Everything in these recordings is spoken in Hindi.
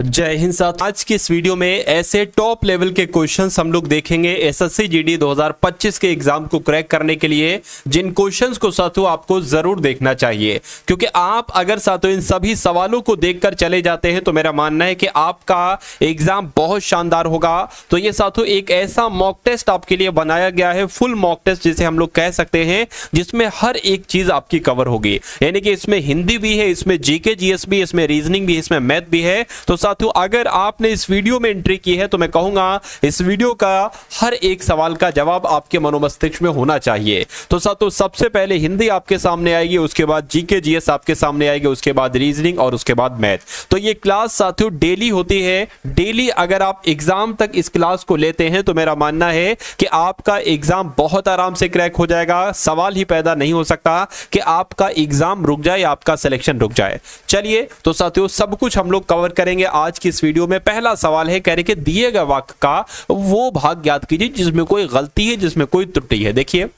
जय हिंद साथ। आज की इस वीडियो में ऐसे टॉप लेवल के क्वेश्चंस हम लोग देखेंगे एसएससी जीडी 2025 के एग्जाम को क्रैक करने के लिए, जिन क्वेश्चंस को साथियों आपको जरूर देखना चाहिए, क्योंकि आप अगर साथियों इन सभी सवालों को देखकर चले जाते हैं तो मेरा मानना है कि आपका एग्जाम बहुत शानदार होगा। तो ये साथियों एक ऐसा मॉक टेस्ट आपके लिए बनाया गया है, फुल मॉक टेस्ट जिसे हम लोग कह सकते हैं, जिसमें हर एक चीज आपकी कवर होगी। यानी कि इसमें हिंदी भी है, इसमें जीके जीएस भी, इसमें रीजनिंग भी, इसमें मैथ भी है। तो साथियों अगर आपने इस वीडियो में एंट्री की है तो मैं कहूंगा इस वीडियो का हर एक सवाल का जवाब आपके मनोमस्तिष्क में होना चाहिए। तो साथियों सबसे पहले हिंदी आपके सामने आएगी, उसके बाद जीके जीएस आपके सामने आएगी, उसके बाद रीजनिंग और उसके बाद मैथ। तो ये क्लास साथियों डेली होती है। डेली अगर आप एग्जाम तक इस क्लास को लेते हैं तो मेरा मानना है कि आपका एग्जाम बहुत आराम से क्रैक हो जाएगा। सवाल ही पैदा नहीं हो सकता कि आपका एग्जाम रुक जाए, आपका सिलेक्शन रुक जाए। चलिए तो साथियों सब कुछ हम लोग कवर करेंगे आज की इस वीडियो में। पहला सवाल है, कह रहे कि दिए गए वाक्य का वो भाग ज्ञात कीजिए जिसमें कोई गलती है, जिसमें कोई त्रुटि है। देखिए,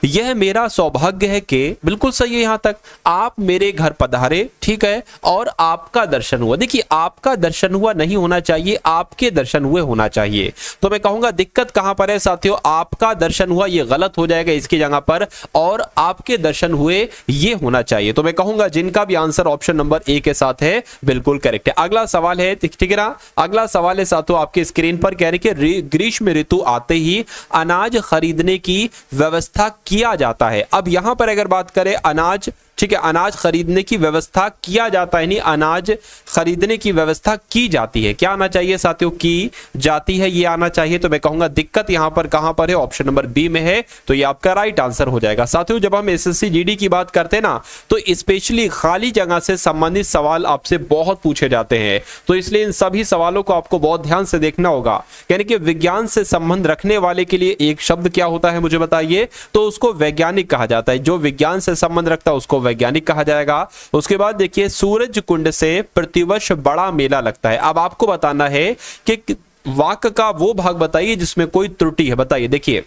यह मेरा सौभाग्य है कि, बिल्कुल सही है यहां तक, आप मेरे घर पधारे, ठीक है, और आपका दर्शन हुआ। देखिए आपका दर्शन हुआ नहीं होना चाहिए, आपके दर्शन हुए होना चाहिए। तो मैं कहूंगा दिक्कत कहां पर है साथियों, आपका दर्शन हुआ ये गलत हो जाएगा इसकी जगह पर, और आपके दर्शन हुए ये होना चाहिए। तो मैं कहूंगा जिनका भी आंसर ऑप्शन नंबर ए के साथ है बिल्कुल करेक्ट है। अगला सवाल है, ठीक है ना, अगला सवाल है साथियों आपके स्क्रीन पर, कह रहे कि ग्रीष्म ऋतु आते ही अनाज खरीदने की व्यवस्था किया जाता है। अब यहां पर अगर बात करें अनाज, ठीक है, अनाज खरीदने की व्यवस्था किया जाता है, नहीं अनाज खरीदने की व्यवस्था की जाती है। क्या आना चाहिए साथियों, की जाती है, ये आना चाहिए। तो मैं कहूंगा दिक्कत यहां पर कहां पर है, ऑप्शन नंबर बी में है। तो ये आपका राइट आंसर हो जाएगा। साथियों जब हम एसएससी जीडी की बात करते हैं ना, तो स्पेशली खाली जगह से संबंधित सवाल आपसे बहुत पूछे जाते हैं। तो इसलिए इन सभी सवालों को आपको बहुत ध्यान से देखना होगा। यानी कि विज्ञान से संबंध रखने वाले के लिए एक शब्द क्या होता है मुझे बताइए, तो उसको वैज्ञानिक कहा जाता है। जो विज्ञान से संबंध रखता है उसको वैज्ञानिक कहा जाएगा। उसके बाद देखिए, सूरज कुंड से प्रतिवर्ष बड़ा मेला लगता है। अब आपको बताना है कि वाक्य का वो भाग बताइए जिसमें कोई त्रुटि है। बताइए, देखिए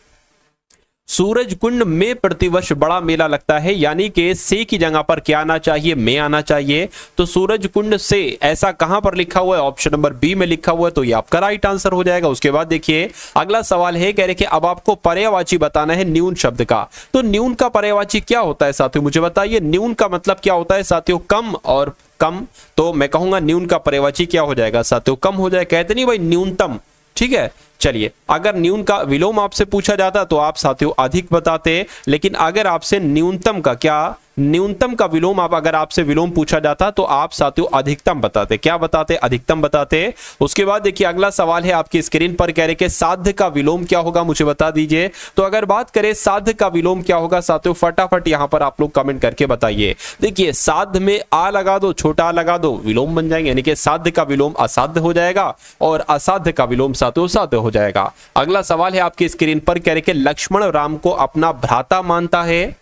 सूरज कुंड में प्रतिवर्ष बड़ा मेला लगता है, यानी कि से की जगह पर क्या आना चाहिए, में आना चाहिए। तो सूरज कुंड से ऐसा कहां पर लिखा हुआ है, ऑप्शन नंबर बी में लिखा हुआ है। तो ये आपका राइट आंसर हो जाएगा। उसके बाद देखिए अगला सवाल है, कह रहे कि अब आपको पर्यायवाची बताना है न्यून शब्द का। तो न्यून का पर्यायवाची क्या होता है साथियों, मुझे बताइए। न्यून का मतलब क्या होता है साथियों, कम और कम। तो मैं कहूंगा न्यून का पर्यायवाची क्या हो जाएगा साथियों, कम हो जाए। कहते नहीं भाई न्यूनतम, ठीक है। चलिए, अगर न्यून का विलोम आपसे पूछा जाता तो आप साथियों अधिक बताते, लेकिन अगर आपसे न्यूनतम का क्या, न्यूनतम का विलोम आप अगर आपसे विलोम पूछा जाता तो आप साथियों अधिकतम बताते। क्या बताते, अधिकतम बताते। उसके बाद देखिए अगला सवाल है आपकी स्क्रीन पर, कह रहे कि साध्य का विलोम क्या होगा मुझे बता दीजिए। तो अगर बात करें साध्य का विलोम क्या होगा साथियों, फटाफट यहां पर आप लोग कमेंट करके बताइए। देखिए साध्य में आ लगा दो, छोटा आ लगा दो, विलोम बन जाएंगे। यानी कि साध्य का विलोम असाध्य हो जाएगा और असाध्य का विलोम साथियों साध्य हो जाएगा। अगला सवाल है आपकी स्क्रीन पर, कह रहे कि लक्ष्मण राम को अपना भ्राता मानता है।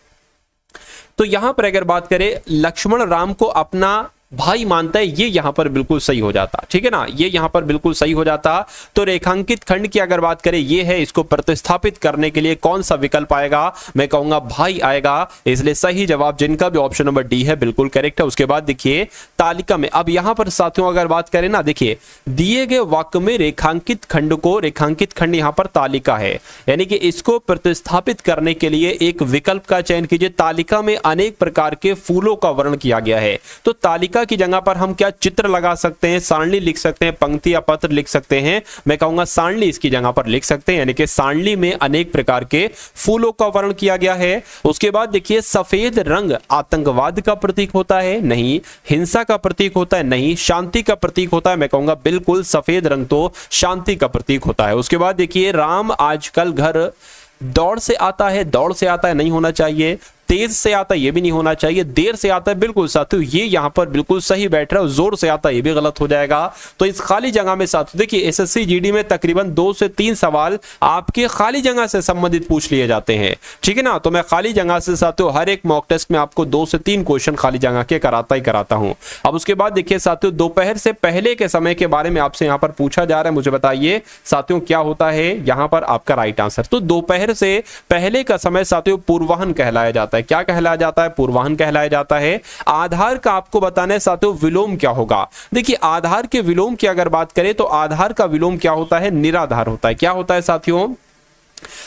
तो यहां पर अगर बात करें लक्ष्मण राम को अपना भाई मानता है, ये यहां पर बिल्कुल सही हो जाता, ठीक है ना, ये यहां पर बिल्कुल सही हो जाता। तो रेखांकित खंड की अगर बात करें ये है, इसको प्रतिस्थापित करने के लिए कौन सा विकल्प आएगा, मैं कहूंगा भाई आएगा। इसलिए सही जवाब जिनका भी ऑप्शन नंबर डी है बिल्कुल करेक्ट है। उसके बाद देखिए तालिका में, अब यहां पर साथियों अगर बात करें ना, देखिए दिए गए वाक्य में रेखांकित खंड को, रेखांकित खंड यहां पर तालिका है, यानी कि इसको प्रतिस्थापित करने के लिए एक विकल्प का चयन कीजिए। तालिका में अनेक प्रकार के फूलों का वर्णन किया गया है, तो तालिका की जगह पर हम क्या चित्र लगा सकते हैं, सारणी लिख सकते हैं, पंक्ति या पत्र लिख सकते हैं। मैं कहूंगा सारणी इसकी जगह पर लिख सकते हैं, यानी कि सारणी में अनेक प्रकार के फूलों का वर्णन किया गया है। उसके बाद देखिए सफेद रंग आतंकवाद का प्रतीक होता है, नहीं। हिंसा का प्रतीक होता है, नहीं। शांति का प्रतीक होता है, मैं कहूंगा बिल्कुल सफेद रंग तो शांति का प्रतीक होता है। उसके बाद देखिए राम आजकल घर दौड़ से आता है, दौड़ से आता है नहीं होना चाहिए। तेज से आता है ये भी नहीं होना चाहिए। देर से आता है, बिल्कुल साथियों ये यहां पर बिल्कुल सही बैठ रहा है। जोर से आता है ये भी गलत हो जाएगा। तो इस खाली जगह में साथियों देखिए एसएससी जीडी में तकरीबन 2 से 3 सवाल आपके खाली जगह से संबंधित पूछ लिए जाते हैं, ठीक है ना। तो मैं खाली जगह से साथियों हर एक मॉक टेस्ट में आपको 2 से 3 क्वेश्चन खाली जगह के कराता ही कराता हूं। अब उसके बाद देखिए साथियों दोपहर से पहले के समय के बारे में आपसे यहां पर पूछा जा रहा है, मुझे बताइए साथियों क्या होता है यहां पर आपका राइट आंसर। तो दोपहर से पहले का समय साथियों पूर्वाहन कहलाया जाता है। जाता है, क्या कहलाया जाता है, पूर्वाहन कहलाया जाता है। आधार का आपको बताना है साथियों विलोम क्या होगा। देखिए आधार के विलोम की अगर बात करें तो आधार का विलोम क्या होता है, निराधार होता है। क्या होता है साथियों,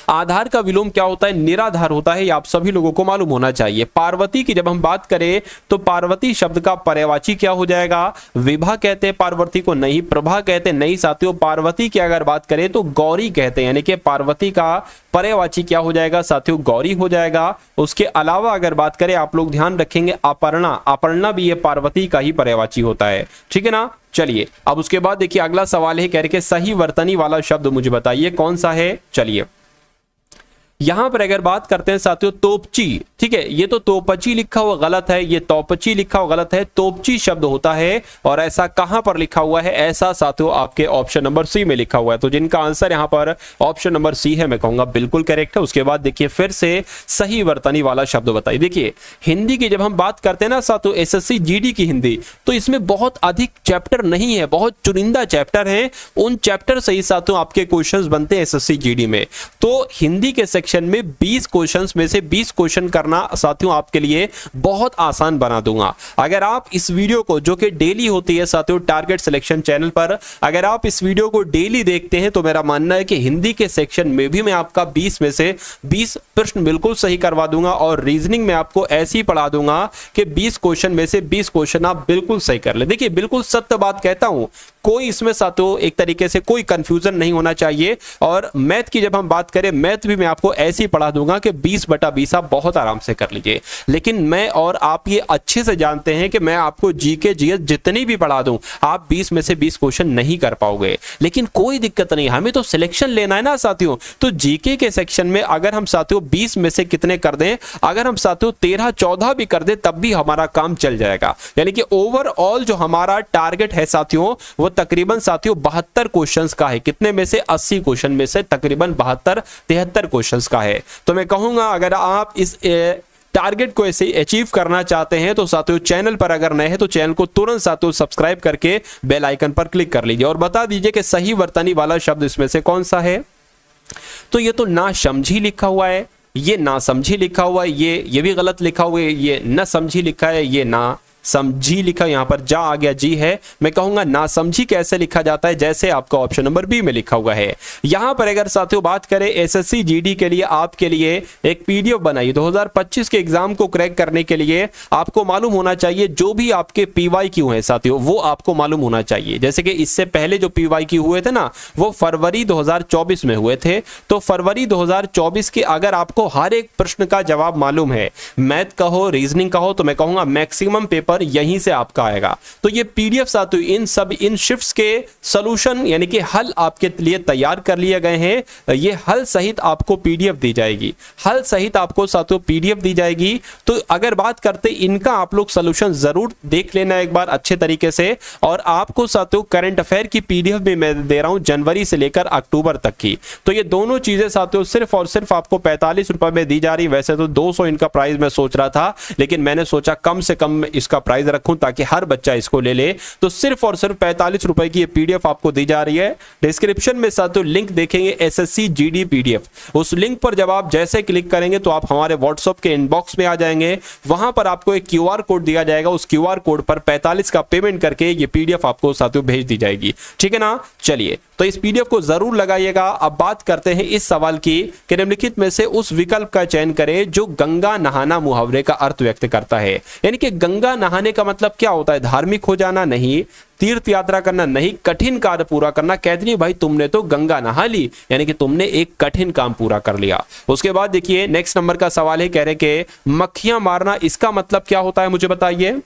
आधार का विलोम क्या होता है, निराधार होता है। ये आप सभी लोगों को मालूम होना चाहिए। पार्वती की जब हम बात करें तो पार्वती शब्द का पर्यायवाची क्या हो जाएगा, विभा कहते हैं पार्वती को, नहीं प्रभा कहते हैं, नहीं साथियों। पार्वती की अगर बात करें तो गौरी कहते हैं, यानी कि पार्वती का पर्यायवाची क्या हो जाएगा साथियों, गौरी हो जाएगा। उसके अलावा अगर बात करें आप लोग ध्यान रखेंगे अपर्णा, अपर्णा भी ये पार्वती का ही पर्यायवाची होता है, ठीक है ना। चलिए अब उसके बाद देखिए अगला सवाल है, कह रहे सही वर्तनी वाला शब्द मुझे बताइए कौन सा है। चलिए यहां पर अगर बात करते हैं साथियों तोपची, ठीक है, ये तो तोपची लिखा हुआ गलत है, ये तोपची लिखा हुआ गलत है, तोपची शब्द होता है। और ऐसा कहां पर लिखा हुआ है, ऐसा साथियों आपके ऑप्शन नंबर सी में लिखा हुआ है। तो जिनका आंसर यहां पर ऑप्शन नंबर सी है मैं कहूंगा बिल्कुल करेक्ट है। उसके बाद देखिए फिर से सही वर्तनी वाला शब्द बताइए। देखिए हिंदी की जब हम बात करते हैं ना साथियों एसएससी जीडी की हिंदी, तो इसमें बहुत अधिक चैप्टर नहीं है, बहुत चुनिंदा चैप्टर हैं। उन चैप्टर से ही साथियों आपके क्वेश्चंस बनते हैं एसएससी जीडी में। तो हिंदी के सेक्शन में 20 क्वेश्चंस में से 20 क्वेश्चन करना साथियों आपके लिए बहुत आसान बना दूंगा। अगर आप इस वीडियो को, जो कि डेली होती है साथियों टारगेट सिलेक्शन चैनल पर, अगर आप इस वीडियो को डेली देखते हैं तो मेरा मानना है कि हिंदी के सेक्शन में भी मैं आपका 20 में से 20 प्रश्न बिल्कुल सही करवा दूंगा। और रीजनिंग में आपको ऐसे ही पढ़ा दूंगा कि 20 क्वेश्चन में से 20 क्वेश्चन आप बिल्कुल सही कर ले। देखिए बिल्कुल सत्य बात कहता हूं, कोई इसमें साथियों एक तरीके से कोई कंफ्यूजन नहीं होना चाहिए। और मैथ की जब हम बात करें, मैथ भी मैं आपको ऐसे ही पढ़ा दूंगा कि 20/20 आप बहुत आराम से कर लीजिए। लेकिन मैं और आप ये अच्छे से जानते हैं कि मैं आपको जीके जीएस जितनी भी पढ़ा दूं, आप 20 में से 20 क्वेश्चन नहीं कर पाओगे। लेकिन कोई दिक्कत नहीं, हमें तो सिलेक्शन लेना है ना साथियों। तो जीके के सेक्शन में अगर हम साथियों 20 में से कितने कर दें, अगर हम साथियों 13-14 भी कर दें तब भी हमारा काम चल जाएगा। यानी कि ओवरऑल जो हमारा टारगेट है साथियों वो तकरीबन साथियों 72 क्वेश्चंस का है। कितने में से, 80 क्वेश्चन में से तकरीबन 72-73 क्वेश्चंस का है। तो मैं कहूंगा अगर आप इस टारगेट को ऐसे अचीव करना चाहते हैं तो साथियों चैनल पर अगर नए हैं तो चैनल को तुरंत साथियों सब्सक्राइब करके बेल आइकन पर क्लिक कर लीजिए। और बता दीजिए कि सही वर्तनी वाला शब्द इसमें से कौन सा है। तो ये तो ना समझी लिखा हुआ है, ये ना समझी लिखा हुआ है, ये भी गलत लिखा हुआ है, ये न समझी लिखा है, ये ना समझी लिखा, यहां पर जा आ गया जी है। मैं कहूंगा ना समझी कैसे लिखा जाता है, जैसे आपका ऑप्शन नंबर बी में लिखा हुआ है। यहां पर अगर साथियों बात करें एसएससी जीडी के लिए आपके लिए एक पीडीएफ बनाई 2025 के एग्जाम को क्रैक करने के लिए। आपको मालूम होना चाहिए जो भी आपके पीवाईक्यू है साथियों वो आपको मालूम होना चाहिए। जैसे कि इससे पहले जो पीवाईक्यू हुए थे ना वो फरवरी 2024 में हुए थे। तो फरवरी 2024 के अगर आपको हर एक प्रश्न का जवाब मालूम है, मैथ का हो रीजनिंग का हो, तो मैं कहूंगा मैक्सिमम पेपर यहीं से आपका आएगा। तो ये पीडीएफ साथियों इन शिफ्ट्स के सॉल्यूशन यानी कि हल आपके लिए तैयार कर लिए गए हैं। ये हल सहित आपको पीडीएफ दी जाएगी, हल सहित आपको साथियों पीडीएफ दी जाएगी। तो अगर बात करते इनका आप लोग सॉल्यूशन जरूर देख लेना एक बार अच्छे तरीके से। और आपको साथियों करंट अफेयर की पीडीएफ भी मैं दे रहा हूं जनवरी से लेकर अक्टूबर तक की। तो ये दोनों चीजें साथियों सिर्फ और सिर्फ आपको 45 रुपए में दी जा रही। वैसे तो 200 इनका प्राइस मैं सोच रहा था, लेकिन मैंने सोचा कम से कम इसका प्राइस रखूं ताकि हर बच्चा इसको ले ले। तो सिर्फ और सिर्फ 45 रुपए की ये पीडीएफ आपको दी जा रही है। डिस्क्रिप्शन में साथियों लिंक देखेंगे एसएससी जीडी पीडीएफ। उस लिंक पर जब आप जैसे क्लिक करेंगे तो आप हमारे व्हाट्सएप के इनबॉक्स में आ जाएंगे। वहां पर आपको एक क्यूआर कोड दिया जाएगा, उस क्यूआर कोड पर 45 का पेमेंट करके ये पीडीएफ आपको साथियों भेज दी जाएगी, ठीक है ना। चलिए तो इस पीडीएफ को जरूर लगाइएगा। अब बात करते हैं इस सवाल की कि निम्नलिखित में से उस विकल्प का चयन करें जो गंगा नहाना मुहावरे का अर्थ व्यक्त करता है। यानी कि गंगा नहाने का मतलब क्या होता है, धार्मिक हो जाना नहीं, तीर्थ यात्रा करना नहीं, कठिन कार्य पूरा करना। कहते नहीं भाई तुमने तो गंगा नहा ली, यानी कि तुमने एक कठिन काम पूरा कर लिया। उसके बाद देखिए नेक्स्ट नंबर का सवाल है, कह रहे कि मक्खियां मारना, इसका मतलब क्या होता है मुझे बताइए।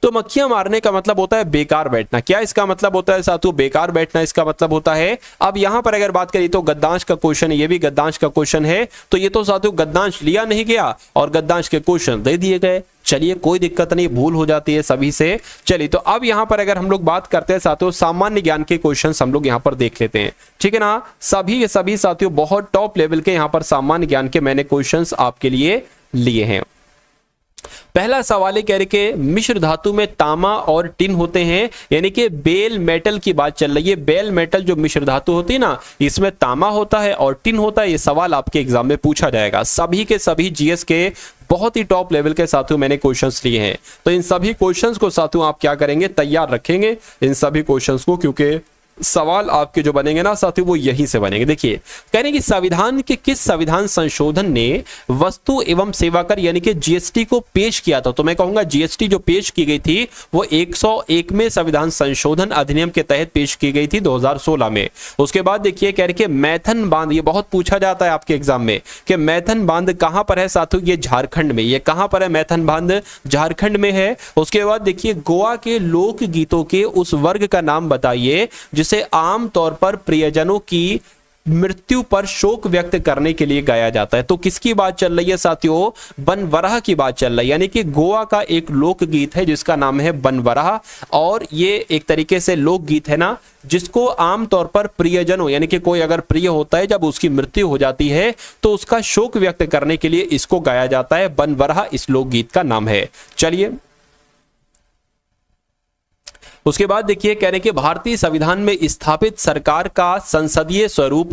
तो मक्खियां मारने का मतलब होता है बेकार बैठना। क्या इसका मतलब होता है साथियों, बेकार बैठना इसका मतलब होता है। अब यहां पर अगर बात करें तो गद्यांश का क्वेश्चन, ये भी गद्यांश का क्वेश्चन है। तो ये तो साथियों गद्यांश लिया नहीं गया और गद्यांश के क्वेश्चन दे दिए गए। चलिए कोई दिक्कत नहीं, भूल हो जाती है सभी से। चलिए तो अब यहां पर अगर हम लोग बात करते हैं साथियों सामान्य ज्ञान के क्वेश्चंस हम लोग यहां पर देख लेते हैं, ठीक है ना। सभी साथियों बहुत टॉप लेवल के यहां पर सामान्य ज्ञान के मैंने क्वेश्चंस आपके लिए लिए हैं। पहला सवाल है, कह रहे कि मिश्र धातु में तांबा और टिन होते हैं, यानी कि बेल मेटल की बात चल रही है। बेल मेटल जो मिश्र धातु होती है ना, इसमें तांबा होता है और टिन होता है। ये सवाल आपके एग्जाम में पूछा जाएगा। सभी के सभी जीएस के बहुत ही टॉप लेवल के साथियों मैंने क्वेश्चंस लिए हैं, तो इन सभी क्वेश्चंस को साथियों आप क्या करेंगे, तैयार रखेंगे इन सभी क्वेश्चंस को, क्योंकि सवाल आपके जो बनेंगे ना साथियों वो यहीं से बनेंगे। देखिए, कह रहे हैं कि संविधान के किस संविधान संशोधन ने वस्तु एवं सेवा कर यानी कि जीएसटी को पेश किया था? तो मैं कहूंगा जीएसटी जो पेश की गई थी वो 101 में संविधान संशोधन अधिनियम के तहत पेश की गई थी 2016 में। उसके बाद देखिए, कह रहे कि मैथन बांध, ये बहुत पूछा जाता है आपके एग्जाम में कि मैथन बांध कहां पर है साथियों, ये झारखंड में। ये कहां पर है मैथन बांध? झारखंड में है। उसके बाद देखिए, गोवा के लोक गीतों के उस वर्ग का नाम बताइए जिसे आमतौर पर प्रियजनों की मृत्यु पर शोक व्यक्त करने के लिए गाया जाता है। तो किसकी बात चल रही है साथियों? बनवरह की बात चल रही है। यानी कि गोवा का एक लोकगीत है जिसका नाम है बनवरह, और ये एक तरीके से लोकगीत है ना जिसको आमतौर पर प्रियजनों यानी कि कोई अगर प्रिय होता है, जब उसकी मृत्यु हो जाती है तो उसका शोक व्यक्त करने के लिए इसको गाया जाता है। बनवरह इस लोकगीत का नाम है। चलिए, उसके बाद देखिए, कह रहे हैं कि भारतीय संविधान में स्थापित सरकार का संसदीय स्वरूप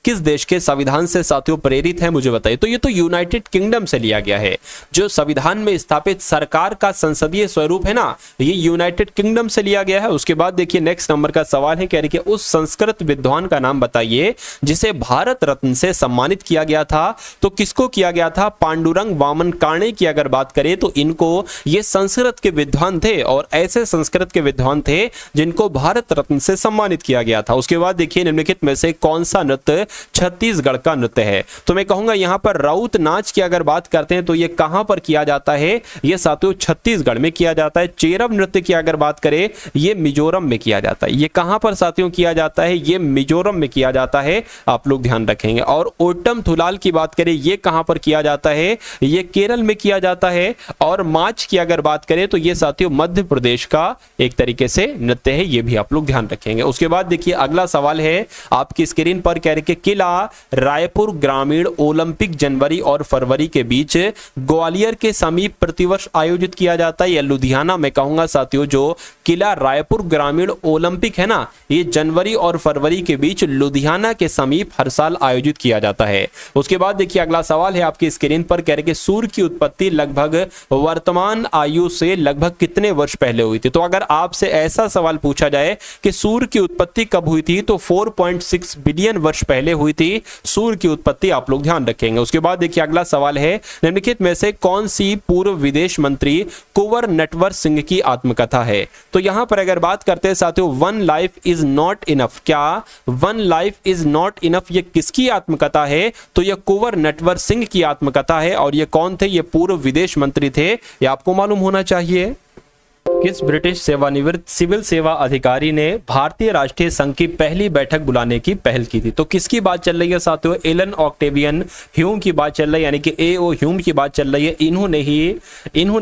किस देश के संविधान से साथियों प्रेरित है, मुझे बताइए। तो ये तो यूनाइटेड किंगडम से लिया गया है। जो संविधान में स्थापित सरकार का संसदीय स्वरूप है ना, ये यूनाइटेड किंगडम से लिया गया है। उसके बाद देखिए, नेक्स्ट नंबर का सवाल है, कह रहे हैं कि उस संस्कृत विद्वान का नाम बताइए जिसे भारत रत्न से सम्मानित किया गया था। तो किसको किया गया था? पांडुरंग वामन काणे की अगर बात करें तो इनको, ये संस्कृत के विद्वान थे और ऐसे संस्कृत के विद्वान थे जिनको भारत रत्न से सम्मानित किया गया था। उसके बाद देखिए, निम्नलिखित में से कौन सा नृत्य छत्तीसगढ़ का नृत्य है? तो मैं कहूंगा यहां पर राउत नाच की अगर बात करते हैं तो ये कहां पर किया जाता है? ये साथियों छत्तीसगढ़ में किया जाता है। चेरब नृत्य की अगर बात करें, ये मिजोरम में किया जाता है। ये कहां पर साथियों किया जाता है? ये मिजोरम में किया जाता है, आप लोग ध्यान रखेंगे। और ओटम थुलाल की बात करें, ये कहां पर किया जाता है? ये केरल में किया जाता है। और माच की अगर बात करें तो ये साथियों मध्य प्रदेश का एक तरीके से नृत्य है, ये भी आप लोग ध्यान रखेंगे। उसके बाद देखिए, अगला सवाल है आपकी स्क्रीन पर, कह रहे कि किला रायपुर ग्रामीण ओलंपिक जनवरी और फरवरी के बीच ग्वालियर के समीप प्रतिवर्ष आयोजित किया जाता है या लुधियाना? मैं कहूंगा साथियों जो किला रायपुर ग्रामीण ओलंपिक है ना, ये जनवरी और फरवरी के बीच लुधियाना के समीप हर साल आयोजित किया जाता है। उसके बाद देखिए, अगला सवाल है आपकी स्क्रीन पर, कह रहे कि सूर्य की उत्पत्ति लगभग वर्तमान आयु से लगभग कितने वर्ष पहले हुई थी? तो अगर आपसे ऐसा सवाल पूछा जाए कि सूर्य की उत्पत्ति कब हुई थी, तो 4.6 बिलियन वर्ष पहले हुई थी सूर्य की उत्पत्ति, आप लोग ध्यान रखेंगे। उसके बाद देखिए, अगला सवाल है, निम्नलिखित में से कौन सी पूर्व विदेश मंत्री कुंवर नटवर सिंह की आत्मकथा है? तो यहां पर अगर बात करते हैं साथियों, one life is not enough, क्या one life is not enough ये किसकी आत्मकथा है? तो यह कुंवर नटवर सिंह की आत्मकथा है। और ये कौन थे? ये पूर्व विदेश मंत्री थे, ये आपको मालूम होना चाहिए। किस ब्रिटिश सेवानिवृत्त सिविल सेवा अधिकारी ने भारतीय राष्ट्रीय संघ की पहली बैठक बुलाने की पहल की थी? तो किसकी बात चल रही है साथियों? एलन ऑक्टेवियन ह्यूम की बात चल रही है, यानी कि A.O. ह्यूम की बात चल रही है। इन्होंने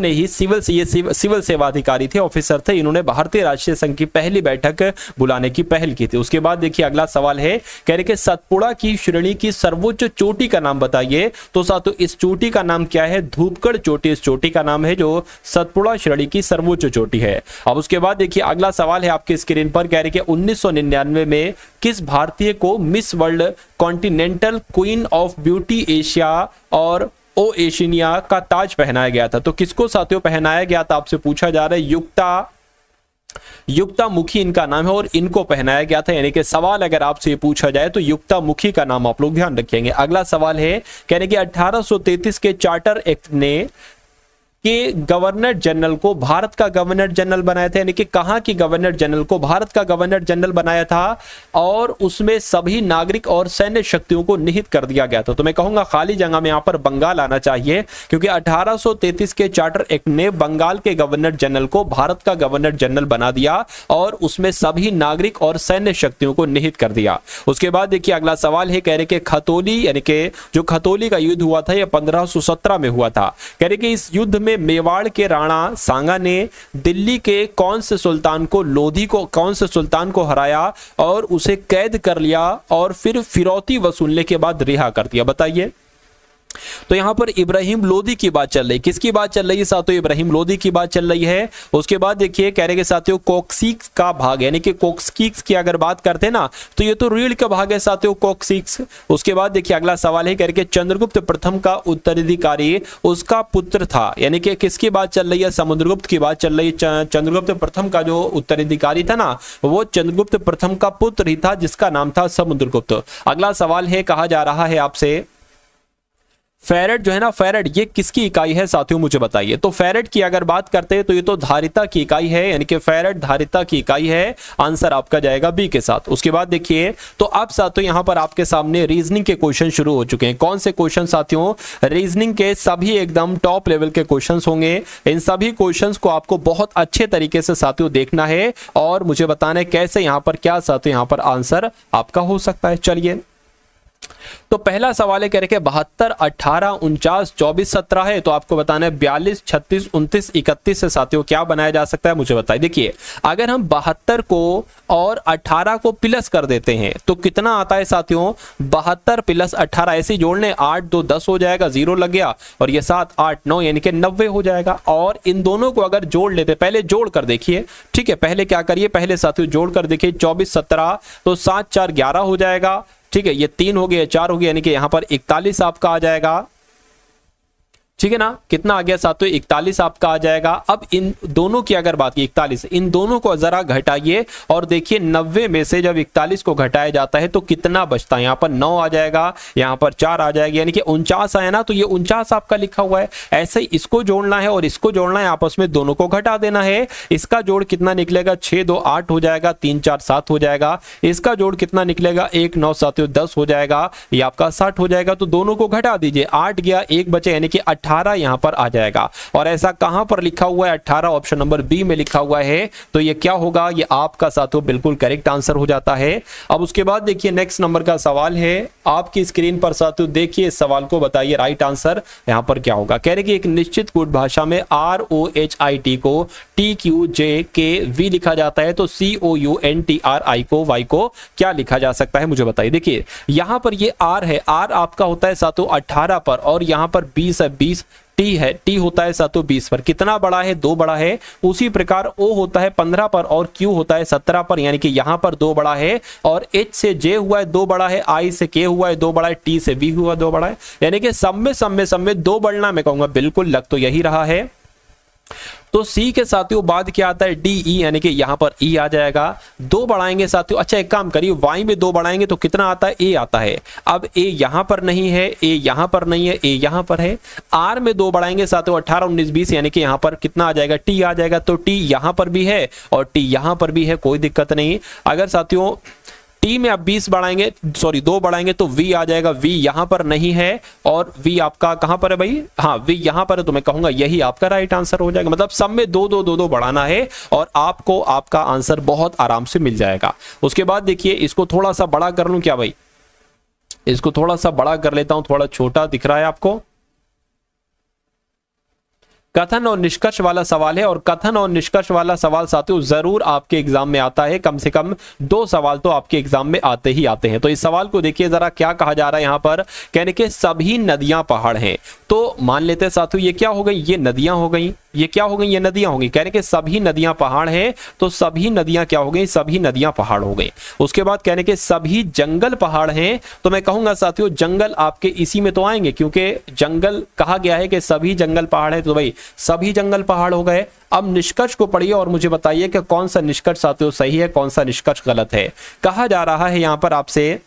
ही सिविल सेवा अधिकारी थे, ऑफिसर थे। इन्होंने भारतीय राष्ट्रीय संघ की पहली बैठक बुलाने की पहल की थी। उसके बाद देखिए, अगला सवाल है, कह रहे कि सतपुड़ा की श्रेणी की सर्वोच्च चोटी का नाम बताइए। तो साथियों इस चोटी का नाम क्या है? धूपगढ़ चोटी इस चोटी का नाम है, जो सतपुड़ा श्रेणी की सर्वोच्च चोटी है। अब उसके बाद देखिए, अगला सवाल है आपके स्क्रीन पर, कह रहे कि 1999 में किस भारतीय को miss world continental queen of beauty Asia और ओएशिनिया का ताज पहनाया गया था? तो किसको साथियों पहनाया गया था? आपसे पूछा जा रहा है। युक्तामुखी इनका नाम है और इनको पहनाया गया था। यानी कि सवाल अगर आपसे पूछा जाए तो युक्तामुखी का नाम आप लोग ध्यान रखेंगे। अगला सवाल है, कह रहे कि 1833 के चार्टर एक्ट ने कि गवर्नर जनरल को भारत का गवर्नर जनरल बनाया था, यानी कि कहां की गवर्नर जनरल को भारत का गवर्नर जनरल बनाया था, और उसमें सभी नागरिक और सैन्य शक्तियों को निहित कर दिया गया था। तो मैं कहूंगा खाली जगह में यहां पर बंगाल आना चाहिए, क्योंकि 1833 के चार्टर एक्ट ने बंगाल के गवर्नर जनरल को भारत का गवर्नर जनरल बना दिया और उसमें सभी नागरिक और सैन्य शक्तियों को निहित कर दिया। उसके बाद देखिए, अगला सवाल है, कह रहे कि खतौली यानी कि जो खतौली का युद्ध हुआ था यह 1517 में हुआ था। कह रहे कि इस युद्ध में मेवाड़ के राणा सांगा ने दिल्ली के कौन से सुल्तान को हराया और उसे कैद कर लिया और फिर फिरौती वसूलने के बाद रिहा कर दिया? बताइए। तो यहां पर इब्राहिम लोदी की बात चल रही है। किसकी बात चल रही है साथियों? इब्राहिम लोदी की बात चल रही है। उसके बाद देखिए कह रहे हैं साथियों कोक्सीक्स का भाग, यानी कि कोक्सीक्स की अगर बात करते हैं ना तो ये तो रीढ़ का भाग है साथियों, कोक्सीक्स। उसके बाद देखिए अगला सवाल है, कह रहे चंद्रगुप्त प्रथम का उत्तराधिकारी उसका पुत्र था, यानी कि किसकी बात चल रही है? समुद्रगुप्त की बात चल रही है। चंद्रगुप्त प्रथम का जो उत्तराधिकारी था ना वो चंद्रगुप्त प्रथम का पुत्र ही था जिसका नाम था समुद्रगुप्त। अगला सवाल है, कहा जा रहा है आपसे फैरेड जो है ना, फैरेड ये किसकी इकाई है साथियों मुझे बताइए। तो फैरेड की अगर बात करते हैं तो ये तो धारिता की इकाई है, यानी कि फैरेड धारिता की इकाई है। आंसर आपका जाएगा बी के साथ। उसके बाद देखिए तो अब साथियों यहां पर आपके सामने रीजनिंग के क्वेश्चन शुरू हो चुके हैं। कौन से क्वेश्चन साथियों? रीजनिंग के सभी एकदम टॉप लेवल के क्वेश्चन होंगे। इन सभी क्वेश्चन को आपको बहुत अच्छे तरीके से साथियों देखना है और मुझे बताना है कैसे यहां पर क्या साथियों यहां पर आंसर आपका हो सकता है। चलिए तो पहला सवाल है, कह रहे कि 72, 18, 49, 24, 17 है, तो आपको बताना है 42, 36, 29, 31 से साथियों क्या बनाया जा सकता है मुझे बताइए। देखिए अगर हम 72 को और 18 को प्लस कर देते हैं तो कितना आता है साथियों? 72 प्लस 18 ऐसे जोड़ने 8 2 10 हो जाएगा, 0 लग गया और ये 7 8 9 यानी कि 90 हो जाएगा। और इन दोनों को अगर जोड़ लेते, पहले जोड़ कर देखिए, ठीक है, पहले क्या करिए, पहले साथियों जोड़ कर देखिए 24 17 तो 7 4 11 हो जाएगा, ठीक है, ये 3 हो गया 4 हो गया, यानी कि यहां पर 41 आपका आ जाएगा, ठीक है ना। कितना आ गया साथियों? 41 आपका आ जाएगा। अब इन दोनों की अगर बात की 41, इन दोनों को जरा घटाइए और देखिए 90 में से जब 41 को घटाया जाता है तो कितना बचता है? यहाँ पर 9 आ जाएगा, यहाँ पर 4 आ जाएगा, यानी कि 49 आया ना, तो ये 49 आपका लिखा हुआ है। ऐसे ही इसको जोड़ना है और इसको जोड़ना है, आपस में दोनों को घटा देना है। इसका जोड़ कितना निकलेगा? 6 2 8 हो जाएगा, 3 4 7 हो जाएगा। इसका जोड़ कितना निकलेगा? 1 9 साथियों 10 हो जाएगा, ये आपका 60 हो जाएगा। तो दोनों को घटा दीजिए, 8 गया 1 बचे, यानी कि 18 यहां पर आ जाएगा। और ऐसा कहां पर लिखा हुआ है? 18 ऑप्शन नंबर बी में लिखा हुआ है। तो ये क्या होगा? ये आपका साथियों बिल्कुल करेक्ट आंसर हो जाता है। अब उसके बाद देखिए नेक्स्ट नंबर का सवाल है, आपकी स्क्रीन पर साथियों देखिए इस सवाल को, बताइए राइट आंसर यहां पर क्या होगा। कह रहे कि एक निश्चित कूट भाषा में ROHIT को TQJKV लिखा जाता है, तो COUNTRI को Y को क्या लिखा जा सकता है मुझे बताइए। देखिए यहां पर ये R है, R आपका होता है साथियों 18 पर और यहां पर 20 है, 20 T है, T होता है साथियों 20 पर। कितना बड़ा है? 2 बड़ा है। उसी प्रकार O होता है 15 पर और Q होता है 17 पर, यानी कि यहां पर 2 बड़ा है। और H से J हुआ है 2 बड़ा है, I से K हुआ है 2 बड़ा है, T से V हुआ 2 बड़ा है, यानी कि सब में 2 बढ़ना मैं कहूंगा बिल्कुल लग तो यही रहा है। तो C के साथियों बाद क्या आता है? DE, यानी कि यहां पर E आ जाएगा। 2 बढ़ाएंगे साथियों, अच्छा एक काम करिए Y में 2 बढ़ाएंगे तो कितना आता है? A आता है। अब A यहां पर नहीं है, A यहां पर नहीं है, A यहां पर है। R में 2 बढ़ाएंगे साथियों 18 19 20, यानी कि यहां पर कितना आ जाएगा? T आ जाएगा। तो T यहां पर भी है और T यहां पर भी है, कोई दिक्कत नहीं। अगर साथियों T में आप 20 बढ़ाएंगे, सॉरी 2 बढ़ाएंगे तो V आ जाएगा। V यहां पर नहीं है और V आपका कहां पर है भाई? हाँ V यहां पर है, तो मैं कहूंगा यही आपका राइट आंसर हो जाएगा। मतलब सब में 2 2 2 2 बढ़ाना है और आपको आपका आंसर बहुत आराम से मिल जाएगा। उसके बाद देखिए इसको थोड़ा सा बड़ा कर लूं क्या भाई? इसको थोड़ा सा बड़ा कर लेता हूं, थोड़ा छोटा दिख रहा है आपको। कथन और निष्कर्ष वाला सवाल है और कथन और निष्कर्ष वाला सवाल साथियों जरूर आपके एग्जाम में आता है, कम से कम 2 सवाल तो आपके एग्जाम में आते ही आते हैं। तो इस सवाल को देखिए जरा, क्या कहा जा रहा है यहां पर? कहने के सभी नदियां पहाड़ हैं। तो मान लेते हैं साथियों ये क्या हो गई? ये नदियां हो गई। ये क्या हो गई? ये नदियां हो गई। कहने के सभी नदियां पहाड़ हैं, तो सभी नदियां क्या हो गई? सभी नदियां पहाड़ हो गई। उसके बाद कहने के सभी जंगल पहाड़ हैं, तो मैं कहूंगा साथियों जंगल आपके इसी में तो आएंगे, क्योंकि जंगल कहा गया है कि सभी जंगल पहाड़ है, तो भाई सभी जंगल पहाड़ हो गए। अब निष्कर्ष को पढ़िए और मुझे बताइए कि कौन सा निष्कर्ष साथियों सही है, कौन सा निष्कर्ष गलत है। कहा जा रहा है यहां पर आपसे